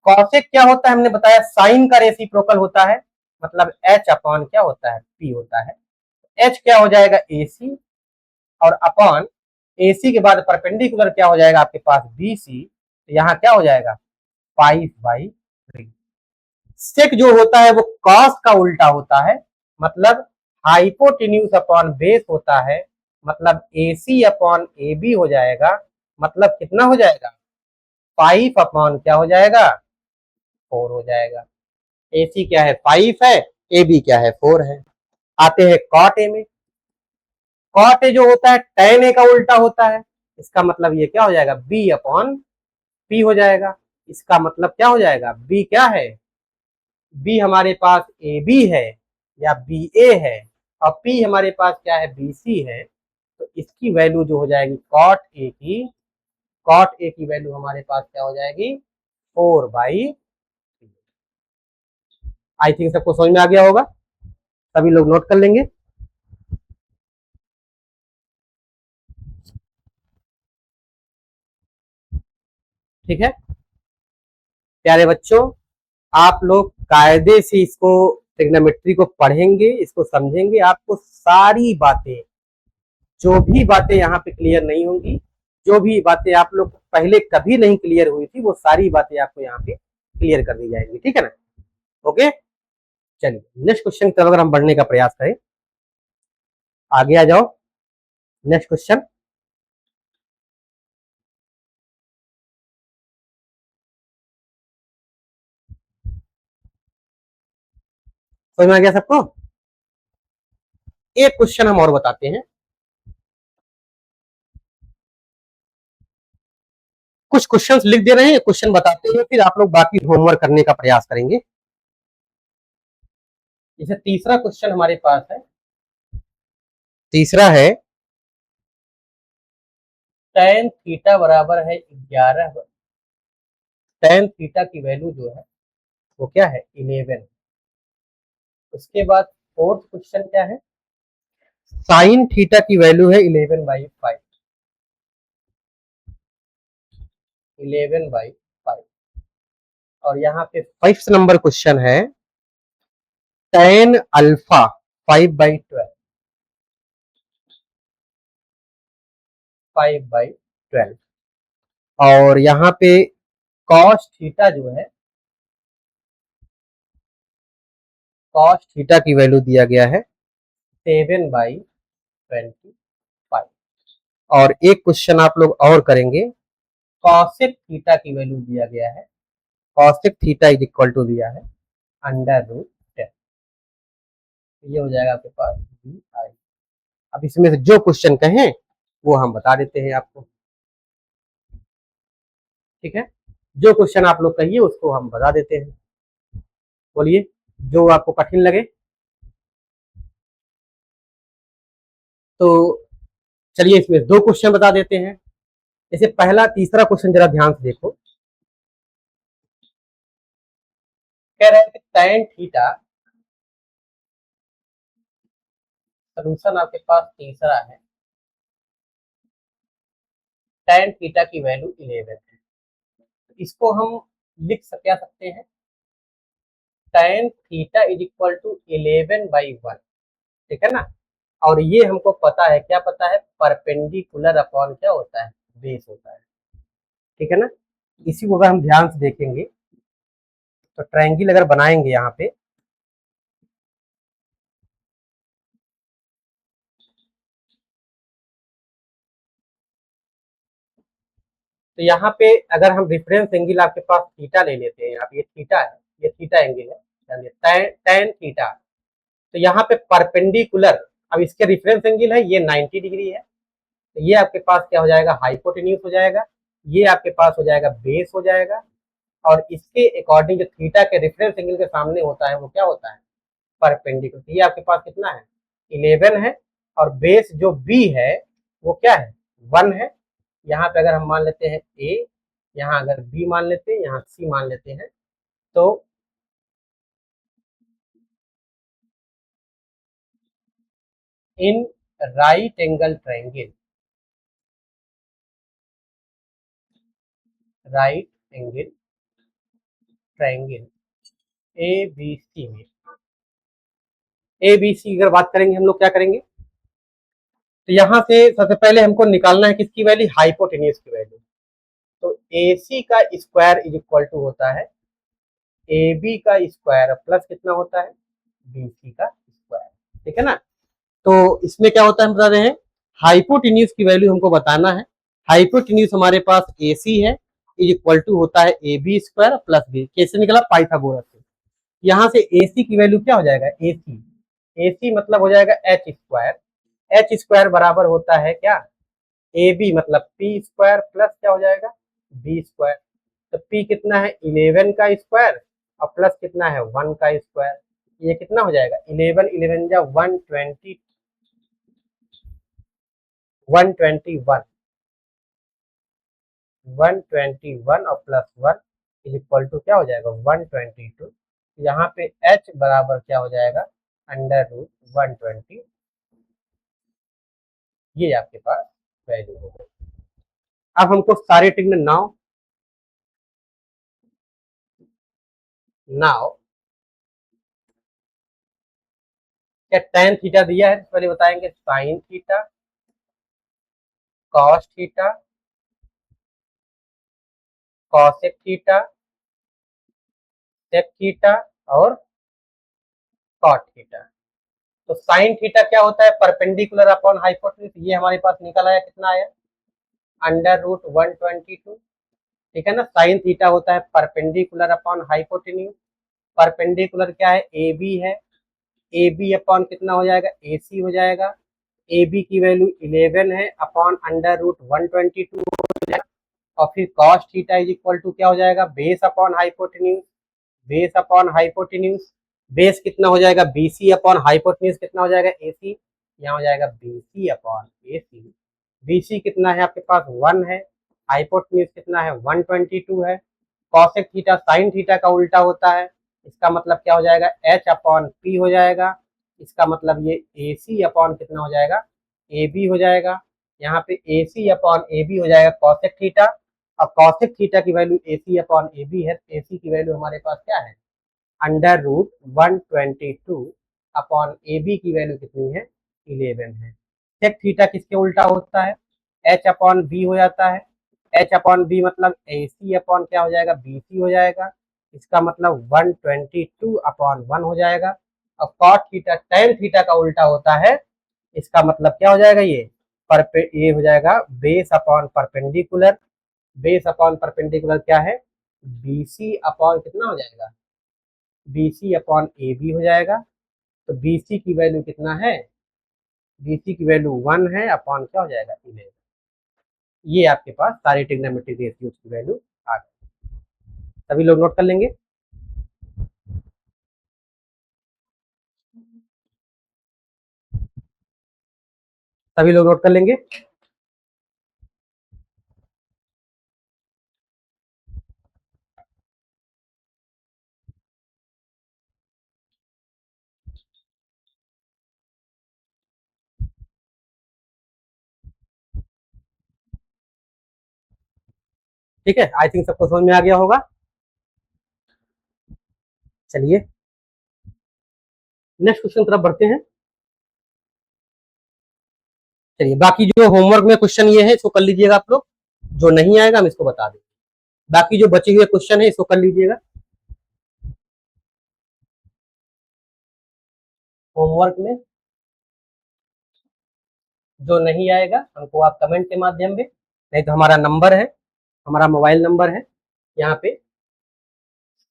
कॉसेक क्या होता है हमने बताया साइन का रेसिप्रोकल होता है, मतलब एच अपॉन क्या होता है पी होता है। एच क्या हो जाएगा ए सी और अपॉन ए सी के बाद परपेंडिकुलर क्या हो जाएगा आपके पास बी सी। तो यहाँ क्या हो जाएगा 5/3। सेक जो होता है वो कॉस का उल्टा होता है, मतलब हाइपोटेन्यूज अपॉन बेस होता है, मतलब ए सी अपॉन ए बी हो जाएगा, मतलब कितना हो जाएगा 5 अपॉन क्या हो जाएगा, 4 हो जाएगा। AC क्या है, 5 है, AB क्या है, 4 है। आते हैं कॉट ए में। कॉट ए जो होता है tan ए का उल्टा होता है, इसका मतलब ये क्या हो जाएगा, B अपॉन P हो जाएगा। इसका मतलब क्या हो जाएगा, B क्या है, B हमारे पास AB है या BA है, और P हमारे पास क्या है, BC है। तो इसकी वैल्यू जो हो जाएगी कॉट ए की वैल्यू हमारे पास क्या हो जाएगी, 4/3। आई थिंक सबको समझ में आ गया होगा, सभी लोग नोट कर लेंगे। ठीक है प्यारे बच्चों, आप लोग कायदे से इसको ट्रिग्नोमेट्री को पढ़ेंगे, इसको समझेंगे, आपको सारी बातें, जो भी बातें यहाँ पे क्लियर नहीं होंगी, जो भी बातें आप लोग पहले कभी नहीं क्लियर हुई थी, वो सारी बातें आपको यहाँ पे क्लियर कर दी जाएंगी। ठीक है ना, ओके। चलिए नेक्स्ट क्वेश्चन की तरफ अगर हम बढ़ने का प्रयास करें, आगे आ जाओ। नेक्स्ट क्वेश्चन, समझ में आ गया सबको? एक क्वेश्चन हम और बताते हैं, कुछ क्वेश्चंस लिख दे रहे हैं, क्वेश्चन बताते हैं, फिर आप लोग बाकी होमवर्क करने का प्रयास करेंगे। जैसे तीसरा क्वेश्चन हमारे पास है, तीसरा है tan थीटा बराबर है 11, tan थीटा की वैल्यू जो है वो क्या है, 11। उसके बाद फोर्थ क्वेश्चन क्या है, साइन थीटा की वैल्यू है 11/5, 11/5। और यहाँ पे 5th नंबर क्वेश्चन है tan अल्फा 5/12, 5/12। और यहाँ पे cos थीटा जो है, cos थीटा की वैल्यू दिया गया है 7/25। और एक क्वेश्चन आप लोग और करेंगे, कॉसेक थीटा की वैल्यू दिया गया है, cosec theta is equal to दिया है √10। ये हो जाएगा आपके पास BI। अब इसमें से जो क्वेश्चन कहें वो हम बता देते हैं आपको। ठीक है, जो क्वेश्चन आप लोग कहिए उसको हम बता देते हैं। बोलिए जो आपको कठिन लगे। तो चलिए इसमें दो क्वेश्चन बता देते हैं। जैसे पहला तीसरा क्वेश्चन जरा ध्यान से देखो, कह रहे हैं कि tan थीटा, सोल्यूशन आपके पास तीसरा है, tan थीटा की वैल्यू 11 है। इसको हम क्या सकते हैं, tan theta is equal to 11/1। ठीक है ना, और ये हमको पता है, क्या पता है, परपेंडिकुलर अपॉन क्या होता है, बेस होता है। ठीक है ना, इसी को अगर हम ध्यान से देखेंगे तो ट्रायंगल अगर बनाएंगे यहाँ पे, तो यहाँ पे अगर हम रिफरेंस एंगल आपके पास थीटा ले लेते हैं, आप ये थीटा है, ये थीटा एंगल है, tan थीटा, तो यहाँ पे परपेंडिकुलर, अब इसके रिफरेंस एंगल है ये 90 डिग्री है, तो ये आपके पास क्या हो जाएगा, हाइपोटेन्यूज हो जाएगा, ये आपके पास हो जाएगा बेस हो जाएगा। और इसके अकॉर्डिंग जो थीटा के रेफरेंस एंगल के सामने होता है वो क्या होता है, परपेंडिकुलर। ये आपके पास कितना है, 11 है, और बेस जो बी है वो क्या है, 1 है। यहाँ पे अगर हम मान लेते हैं ए, यहाँ अगर बी मान लेते हैं, यहाँ सी मान लेते हैं, तो in right angle triangle, right angle triangle A B C में, ए बी सी अगर बात करेंगे हम लोग क्या करेंगे, तो यहाँ से सबसे पहले हमको निकालना है किसकी वैल्यू, हाइपोटेन्यूज की वैल्यू। तो ए सी का स्क्वायर इज इक्वल टू होता है ए बी का स्क्वायर प्लस कितना होता है, बी सी का स्क्वायर। ठीक है ना, तो इसमें क्या होता है, हम बता रहे हैं हाइपोटेन्यूज की वैल्यू हमको बताना है। हाइपोटेन्यूज हमारे पास ए सी है इज इक्वल टू होता है A B square plus B. कैसे निकला? पाइथागोरस से। यहाँ से ए सी की वैल्यू क्या हो जाएगा? ए सी मतलब हो जाएगा एच स्क्वायर। एच स्क्वायर बराबर होता है क्या? ए बी मतलब पी स्क्वायर प्लस क्या हो जाएगा? B square. तो पी कितना है? 11 का स्क्वायर और प्लस कितना है? 1 का स्क्वायर। ये कितना हो जाएगा? 11 11 जा 120 121 121 और प्लस 1 इज इक्वल टू क्या हो जाएगा? 122। यहाँ पे h बराबर क्या हो जाएगा? Under root 120। ये आपके पास वैल्यू हो गई। अब हमको सारे ट्रिग्न नाउ क्या tan थीटा दिया है? पहले बताएंगे sine theta, cos theta, cosec theta, sec theta और कॉट थीटा। तो साइन थीटा क्या होता है? Perpendicular upon hypotenuse. ये हमारे पास निकल आया, कितना आया? Under root 122। ठीक है ना। साइन थीटा होता है परपेंडिकुलर अपॉन हाइपोटेन्यूज। परपेंडिकुलर क्या है? ए बी है। ए बी अपॉन कितना हो जाएगा? ए सी हो जाएगा। ए बी की वैल्यू 11 है अपॉन अंडर रूट 122 हो जाएगा। और फिर cos theta is equal to क्या हो जाएगा? Base upon hypotenuse. Base upon hypotenuse, base कितना हो जाएगा? बी सी अपॉन हाइपोटेन्यूज कितना हो जाएगा? ए सी। यहाँ हो जाएगा B C upon A C. B C कितना है आपके पास? 1 है। हाइपोटेन्यूज कितना है? 122 है। कॉसेक थीटा साइन थीटा का उल्टा होता है। इसका मतलब क्या हो जाएगा? एच अपॉन पी हो जाएगा। इसका मतलब ये ए सी अपॉन कितना हो जाएगा? ए बी हो जाएगा। यहाँ पे ए सी अपॉन ए बी हो जाएगा कॉसेक थीटा। अब कॉसेक थीटा की value A C upon A B है। ए सी की वैल्यू हमारे पास क्या है? Under root 122 upon A B की वैल्यू कितनी है? 11 है। सेक थीटा किसके उल्टा होता है? एच अपॉन बी हो जाता है। एच अपॉन बी मतलब ए सी अपॉन क्या हो जाएगा? बी सी हो जाएगा। इसका मतलब 122 अपॉन 1 हो जाएगा। अब कॉट थीटा टेन थीटा का उल्टा होता है। इसका मतलब क्या हो जाएगा? ये हो जाएगा base upon perpendicular. Base upon perpendicular क्या है? बी सी अपॉन कितना हो जाएगा? B C upon A B हो जाएगा। तो बी सी की वैल्यू कितना है? बी सी की वैल्यू 1 है अपॉन क्या हो जाएगा? 11। ये आपके पास सारे ट्रिग्नोमेट्रिक रेशियोज की वैल्यू आ गई। सभी लोग नोट कर लेंगे। सभी लोग नोट कर लेंगे। ठीक है, आई थिंक सबको समझ में आ गया होगा। चलिए नेक्स्ट क्वेश्चन तरफ बढ़ते हैं। चलिए बाकी जो होमवर्क में क्वेश्चन ये है इसको कर लीजिएगा आप लोग। जो नहीं आएगा हम इसको बता देंगे। बाकी जो बचे हुए क्वेश्चन है इसको कर लीजिएगा होमवर्क में। जो नहीं आएगा हमको आप कमेंट के माध्यम में, नहीं तो हमारा नंबर है, हमारा मोबाइल नंबर है यहाँ पे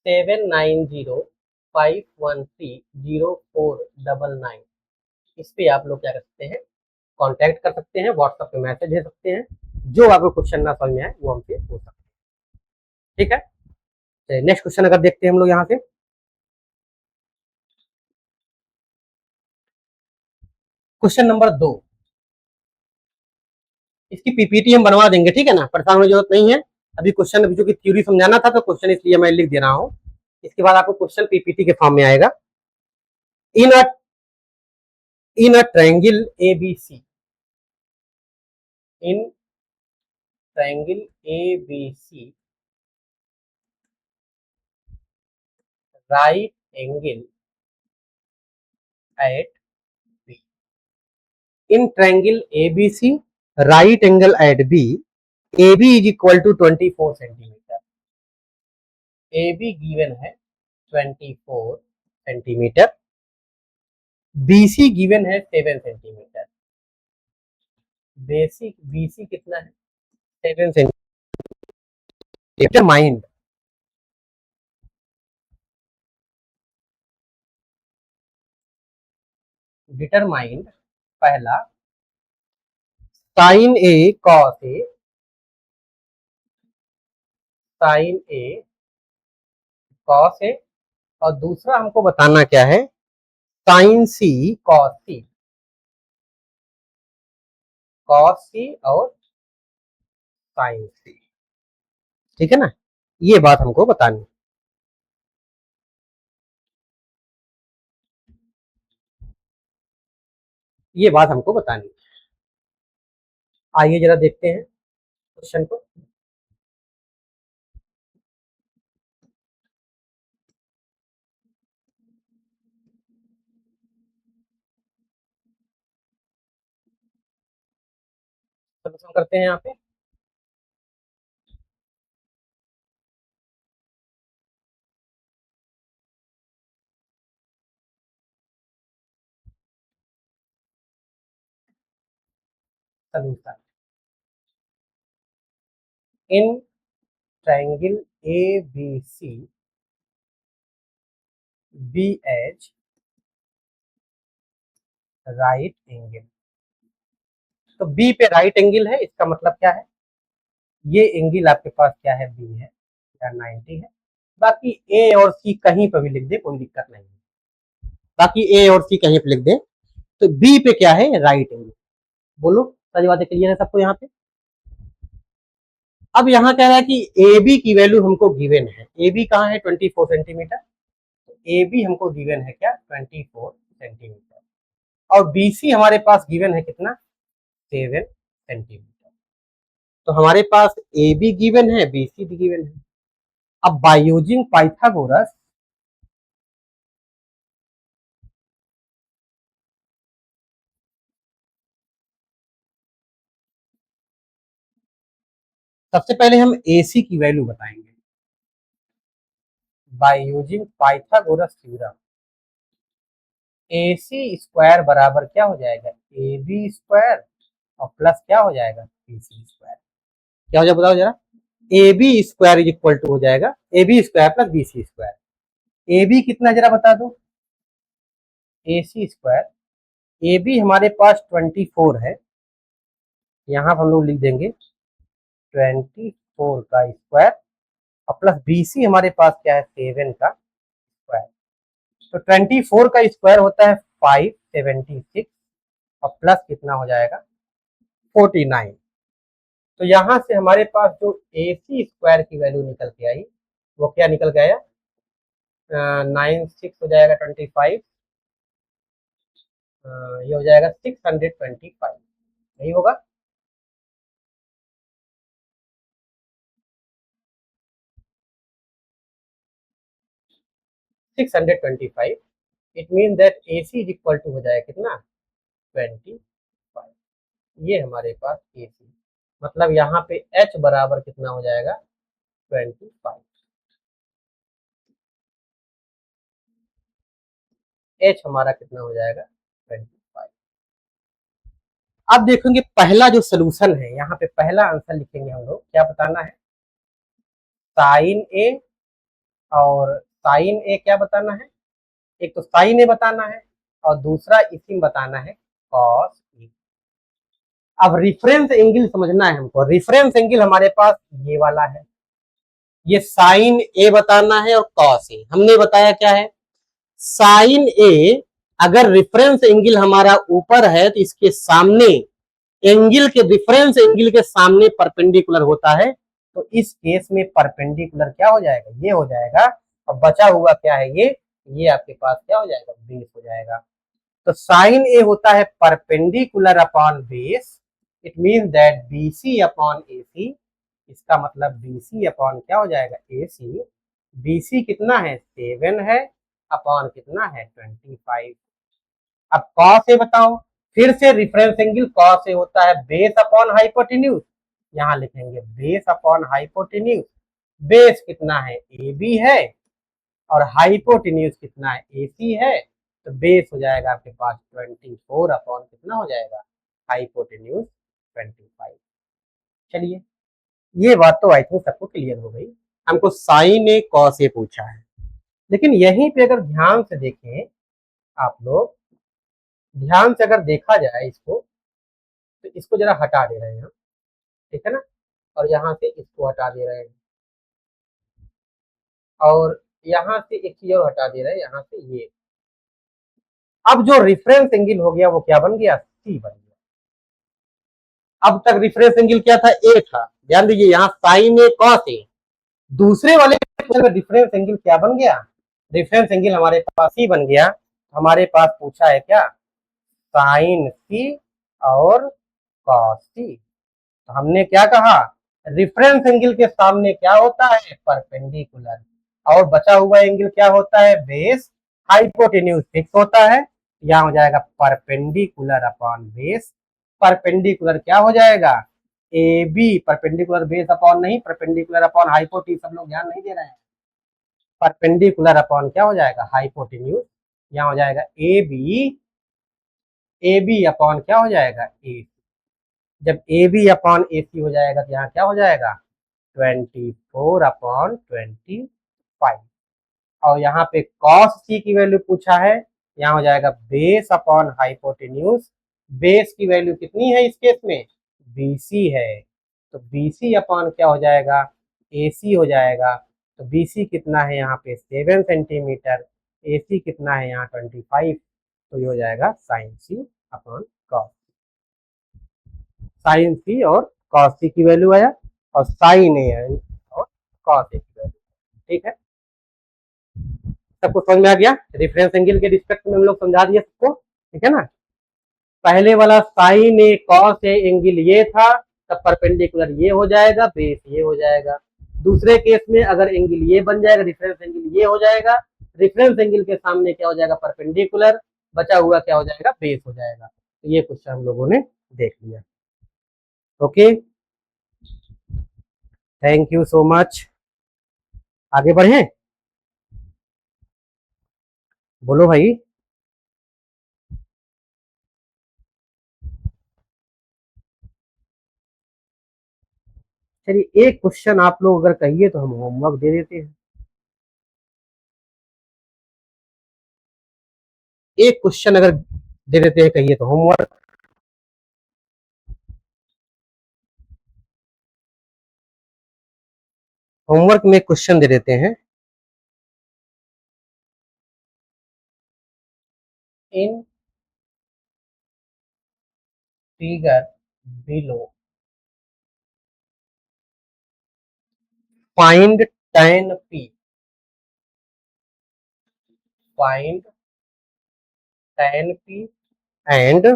7905130499। इस पे आप लोग क्या कर सकते हैं? कांटेक्ट कर सकते हैं, व्हाट्सएप पे मैसेज भेज सकते हैं। जो आपको क्वेश्चन ना समझ में आए वो हमसे पूछ सकते हैं। ठीक है, नेक्स्ट क्वेश्चन अगर देखते हैं हम लोग यहाँ से। क्वेश्चन नंबर 2, इसकी पीपीटी हम बनवा देंगे। ठीक है ना, परेशान होने की जरूरत नहीं है। अभी क्वेश्चन अभी जो कि थ्योरी समझाना था तो क्वेश्चन इसलिए मैं लिख दे रहा हूँ। इसके बाद आपको क्वेश्चन पीपीटी के फॉर्म में आएगा। In a in a triangle ABC, in triangle ABC right angle at B, in triangle ABC right angle at B, AB is equal to 24 centimeter. AB given है 24 सेंटीमीटर। BC गिवन है 7 centimetre. Basic BC कितना है? 7 centimetre. Determined, determined पहला sign A cos A, sign A cos ए, और दूसरा हमको बताना क्या है, साइन सी कॉस सी, कॉस सी और साइन सी, ठीक है ना, ये बात हमको बतानी, ये बात हमको बतानी। आइए जरा देखते हैं क्वेश्चन को। सोल्यूशन करते हैं यहाँ पे। Solution in triangle A B C B H right angle, तो बी पे राइट एंगल है, इसका मतलब क्या है, ये एंगल आपके पास क्या है, बी है या 90 है। बाकी ए और सी कहीं पर भी लिख दे, कोई दिक्कत नहीं है, बाकी ए और सी कहीं पे लिख दे, तो बी पे क्या है, राइट एंगल। बोलो सारी बातें क्लियर है सबको यहाँ पे। अब यहाँ कह रहा है कि ए बी की वैल्यू हमको गिवन है, ए बी कहाँ है, 24 सेंटीमीटर, तो ए बी हमको गिवन है क्या, 24 सेंटीमीटर, और बी सी हमारे पास गिवन है कितना, 7 सेंटीमीटर। तो हमारे पास ए बी गिवन है, बी सी भी गिवन है। अब बाय यूजिंग पाइथागोरस, सबसे पहले हम ए सी की वैल्यू बताएंगे by using Pythagoras theorem. A C square बराबर क्या हो जाएगा, ए बी स्क्वायर और प्लस क्या हो जाएगा, बी सी स्क्वायर। क्या हो जाएगा बताओ जरा, A B square is equal to हो जाएगा A B square plus B C square. A B कितना जरा बता दो, ए सी स्क्वायर, ए बी हमारे पास 24 है, यहाँ हम लोग लिख देंगे 24 का स्क्वायर, और प्लस बी सी हमारे पास क्या है, 7 का स्क्वायर। तो 24 का स्क्वायर होता है 576, और प्लस कितना हो जाएगा, 49। तो यहाँ से हमारे पास जो ए सी स्क्वायर की वैल्यू निकल के आई, वो क्या निकल के आया, 96 हो जाएगा 25, ये हो जाएगा 625, यही होगा। 625, it mean that A C is equal to हो जाएगा कितना, 25। ये हमारे पास ए सी, मतलब यहाँ पे एच बराबर कितना हो जाएगा, 25, एच हमारा कितना हो जाएगा, 25। अब देखेंगे पहला जो सोल्यूशन है, यहाँ पे पहला आंसर लिखेंगे हम लोग, क्या बताना है, साइन ए, और साइन ए क्या बताना है, एक तो साइन ए बताना है, और दूसरा इसी में बताना है कॉस ए। अब रिफरेंस एंगल समझना है हमको, रिफरेंस एंगल हमारे पास ये वाला है, ये साइन ए बताना है, और कॉस ए हमने बताया क्या है, साइन ए अगर रिफरेंस एंगल हमारा ऊपर है तो इसके सामने एंगल के, रिफरेंस एंगल के सामने परपेंडिकुलर होता है, तो इस केस में परपेंडिकुलर क्या हो जाएगा, ये हो जाएगा, और बचा हुआ क्या है, ये आपके पास क्या हो जाएगा, बेस हो जाएगा। तो साइन ए होता है perpendicular upon base, it mean that B C upon A C, इसका मतलब बी सी अपॉन क्या हो जाएगा, ए सी, बी सी कितना है, 7 है, अपॉन कितना है, 25। अब कॉस ए बताओ, फिर से रिफरेंस एंगल कॉस ए होता है बेस अपॉन हाइपोटेन्यूज, यहाँ लिखेंगे बेस अपॉन हाइपोटेन्यूज, बेस कितना है, ए बी है, और हाइपोटेन्यूज कितना है, ए सी है, तो बेस हो जाएगा आपके पास 24 अपॉन कितना हो जाएगा, हाइपोटेन्यूज 25। चलिए ये बात तो आई थिंक सबको क्लियर हो गई। हमको साइन ए कॉस ए पूछा है, लेकिन यहीं पे अगर ध्यान से देखें आप लोग, ध्यान से अगर देखा जाए इसको, तो इसको जरा हटा दे रहे हैं हम, ठीक है ना, और यहाँ से इसको हटा दे रहे हैं, और यहाँ से एक चीज और हटा दे रहे हैं, यहाँ से ये। अब जो रिफरेंस एंगल हो गया वो क्या बन गया, सी बन गया। अब तक रिफरेंस एंगल क्या था, ए था। ध्यान दीजिए यहाँ साइन ए कॉस ए, दूसरे वाले में रिफरेंस एंगल क्या बन गया, रेफरेंस एंगल हमारे पास सी बन गया। हमारे पास पूछा है क्या, साइन सी और कॉस सी। तो हमने क्या कहा, रेफरेंस एंगल के सामने क्या होता है, परपेंडिकुलर, और बचा हुआ एंगल क्या होता है, बेस। हाइपोटेन्यूज फिक्स होता है, यहाँ हो जाएगा परपेंडिकुलर अपॉन बेस। परपेंडिकुलर क्या हो जाएगा, A B, perpendicular base upon नहीं, परपेंडिकुलर अपॉन हाइपोटी, सब लोग ध्यान नहीं दे रहे हैं। परपेंडिकुलर अपॉन क्या हो जाएगा, हाइपोटेन्यूज। यहाँ हो जाएगा ए बी अपॉन क्या हो जाएगा, ए। जब ए बी अपॉन ए सी हो जाएगा तो यहाँ क्या हो जाएगा, 24/25। और यहाँ पे कॉस सी की वैल्यू पूछा है, यहाँ हो जाएगा बेस अपॉन हाइपोटेन्यूज। बेस की वैल्यू कितनी है इस केस में, बीसी है, तो बीसी अपॉन क्या हो जाएगा, एसी हो जाएगा। तो बीसी कितना है यहाँ पे 7 सेंटीमीटर, एसी कितना है यहाँ 25, तो ये हो जाएगा साइन सी अपॉन कॉस। साइन सी और कॉस सी की वैल्यू आया, और साइन ए और कॉस ए की वैल्यू, ठीक है। सबको समझ में आ गया, रेफरेंस एंगल के रिस्पेक्ट में हम लोग समझा दिए सबको, ठीक है ना। पहले वाला sine A cos A angle ये था, तब परपेंडिकुलर ये हो जाएगा, बेस ये हो जाएगा। दूसरे केस में अगर एंगल ये बन जाएगा, रेफरेंस एंगल ये हो जाएगा, रेफरेंस एंगल के सामने क्या हो जाएगा, परपेंडिकुलर, बचा हुआ क्या हो जाएगा, बेस हो जाएगा। तो ये क्वेश्चन हम लोगों ने देख लिया। Okay, thank you so much. आगे बढ़े, बोलो भाई। चलिए एक क्वेश्चन आप लोग अगर कहिए तो हम होमवर्क दे देते हैं। एक क्वेश्चन अगर दे देते हैं, कहिए तो होमवर्क। होमवर्क में क्वेश्चन दे देते हैं, in figure below find tan p, find tan p and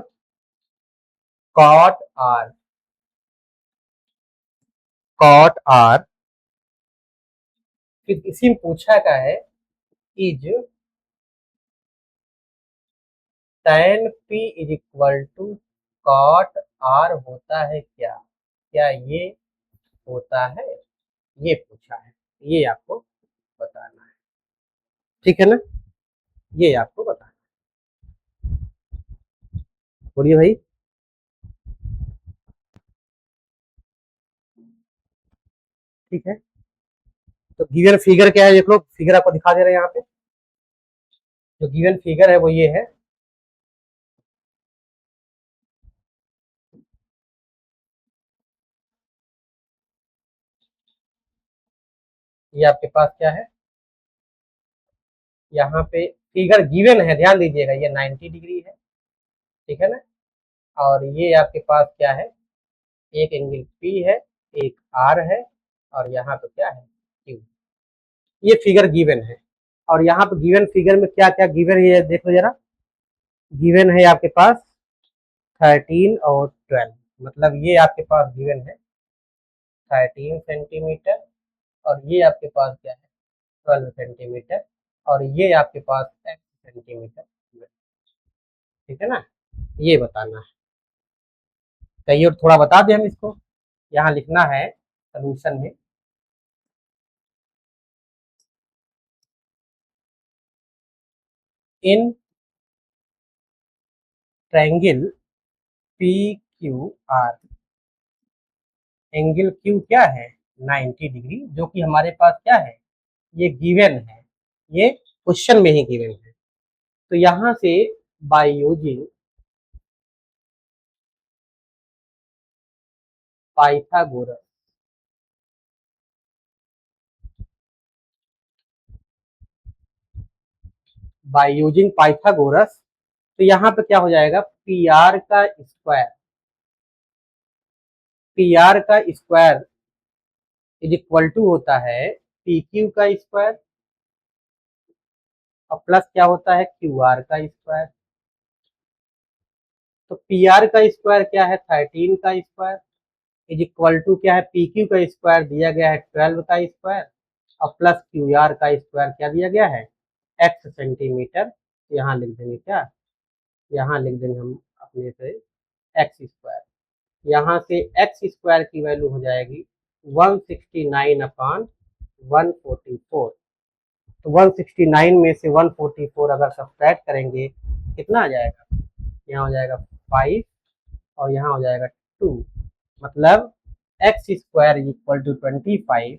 cot r, cot r। फिर इसी में पूछा का है, is tan p is equal to cot r होता है क्या, क्या ये होता है, ये पूछा है, ये आपको बताना है, ठीक है ना, ये आपको बताना है। बोलिए भाई। ठीक है, तो गिवन फिगर क्या है, देख लो, फिगर आपको दिखा दे रहे हैं यहाँ पे। जो गिवन फिगर है वो ये है, ये आपके पास क्या है, यहाँ पे फिगर गिवन है, ध्यान दीजिएगा, ये 90 डिग्री है, ठीक है ना। और ये आपके पास क्या है, एक एंगल पी है, एक आर है, और यहाँ पे क्या है, क्यू। ये फिगर गिवन है, और यहाँ पे गिवन फिगर में क्या क्या गिवन है देख लो जरा। गिवन है आपके पास 13 और 12, मतलब ये आपके पास गिवन है 13 सेंटीमीटर, और ये आपके पास क्या है 12 सेंटीमीटर, और ये आपके पास 10 सेंटीमीटर, ठीक है ना। ये बताना है, कहीं और थोड़ा बता दें हम इसको, यहाँ लिखना है सोल्यूशन में, in triangle P Q R, angle Q क्या है 90 डिग्री, जो कि हमारे पास क्या है, ये गिवन है, ये क्वेश्चन में ही गिवन है। तो यहां से bye using Pythagoras, bye using Pythagoras, तो यहाँ पे क्या हो जाएगा, पी आर का स्क्वायर, पी आर का स्क्वायर इज इक्वल टू होता है पी क्यू का स्क्वायर, और प्लस क्या होता है क्यू आर का स्क्वायर। तो पी आर का स्क्वायर क्या है 13 का स्क्वायर, इज इक्वल टू क्या है पी क्यू का स्क्वायर दिया गया है 12 का स्क्वायर, और प्लस क्यू आर का स्क्वायर क्या दिया गया है एक्स सेंटीमीटर। यहाँ लिख देंगे क्या, यहाँ लिख देंगे हम अपने से एक्स स्क्वायर। यहाँ से एक्स स्क्वायर की वैल्यू हो जाएगी 169 अपॉन 144। तो 169 में से 144 अगर सब्ट्रैक्ट करेंगे कितना आ जाएगा, यहाँ हो जाएगा 5 और यहाँ हो जाएगा 2, मतलब एक्स स्क्वायर इक्वल टू 25।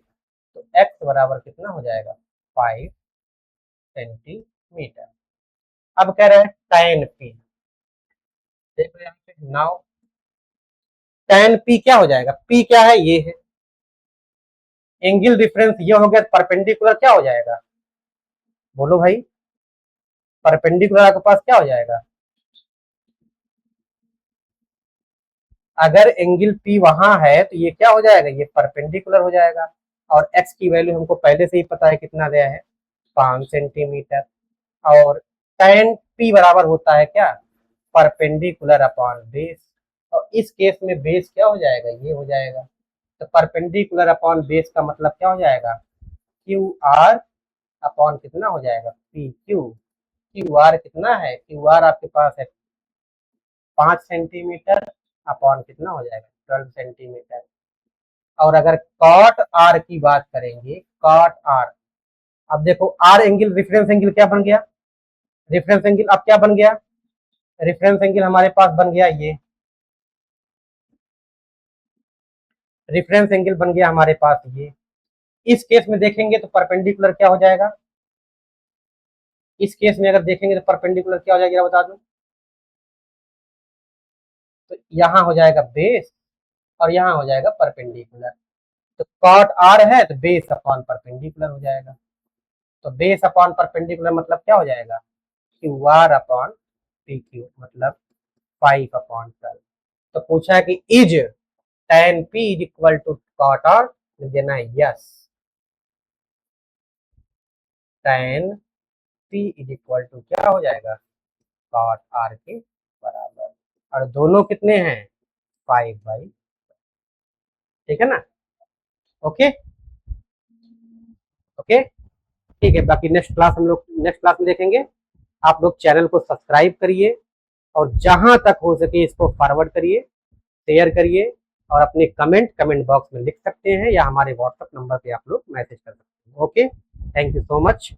तो एक्स बराबर कितना हो जाएगा 5 सेंटीमीटर। अब कह रहे हैं tan p, देखो यहाँ पे नाउ tan p क्या हो जाएगा, p क्या है ये है, एंगल डिफरेंस ये हो गया, परपेंडिकुलर क्या हो जाएगा, बोलो भाई, परपेंडिकुलर आपके पास क्या हो जाएगा, अगर एंगल P वहां है तो ये क्या हो जाएगा, ये परपेंडिकुलर हो जाएगा। और x की वैल्यू हमको पहले से ही पता है कितना दिया है 5 सेंटीमीटर। और tan P बराबर होता है क्या, परपेंडिकुलर अपॉन बेस, और इस केस में बेस क्या हो जाएगा, ये हो जाएगा। तो परपेंडिकुलर अपॉन बेस का मतलब क्या हो जाएगा, क्यू आर अपॉन कितना हो जाएगा पी क्यू। क्यू आर कितना है, क्यू आर आपके पास है 5 सेंटीमीटर अपॉन कितना हो जाएगा 12 सेंटीमीटर। और अगर कॉट आर की बात करेंगे, कॉट आर, अब देखो आर एंगल रेफरेंस एंगल क्या बन गया, रेफरेंस एंगल अब क्या बन गया, रेफरेंस एंगल हमारे पास बन गया ये, रेफरेंस एंगल बन गया हमारे पास ये। इस केस में देखेंगे तो परपेंडिकुलर क्या हो जाएगा, इस केस में अगर देखेंगे तो परपेंडिकुलर क्या हो जाएगा बता दो, तो यहाँ हो जाएगा बेस और यहाँ हो जाएगा परपेंडिकुलर। तो कॉट आर है तो बेस अपॉन परपेंडिकुलर हो जाएगा। तो बेस अपॉन परपेंडिकुलर मतलब क्या हो जाएगा, Q R upon P Q, मतलब 5 अपॉन 12। तो पूछा है कि is tan p is equal to cot R, देना है yes, tan p is equal to क्या हो जाएगा कॉट आर के बराबर, और दोनों कितने हैं 5/, ठीक है ना। ओके ओके ठीक है, बाकी नेक्स्ट क्लास हम लोग नेक्स्ट क्लास में देखेंगे। आप लोग चैनल को सब्सक्राइब करिए और जहां तक हो सके इसको फॉरवर्ड करिए, शेयर करिए, और अपने कमेंट बॉक्स में लिख सकते हैं या हमारे व्हाट्सएप नंबर पे आप लोग मैसेज कर सकते हैं। Okay, thank you so much.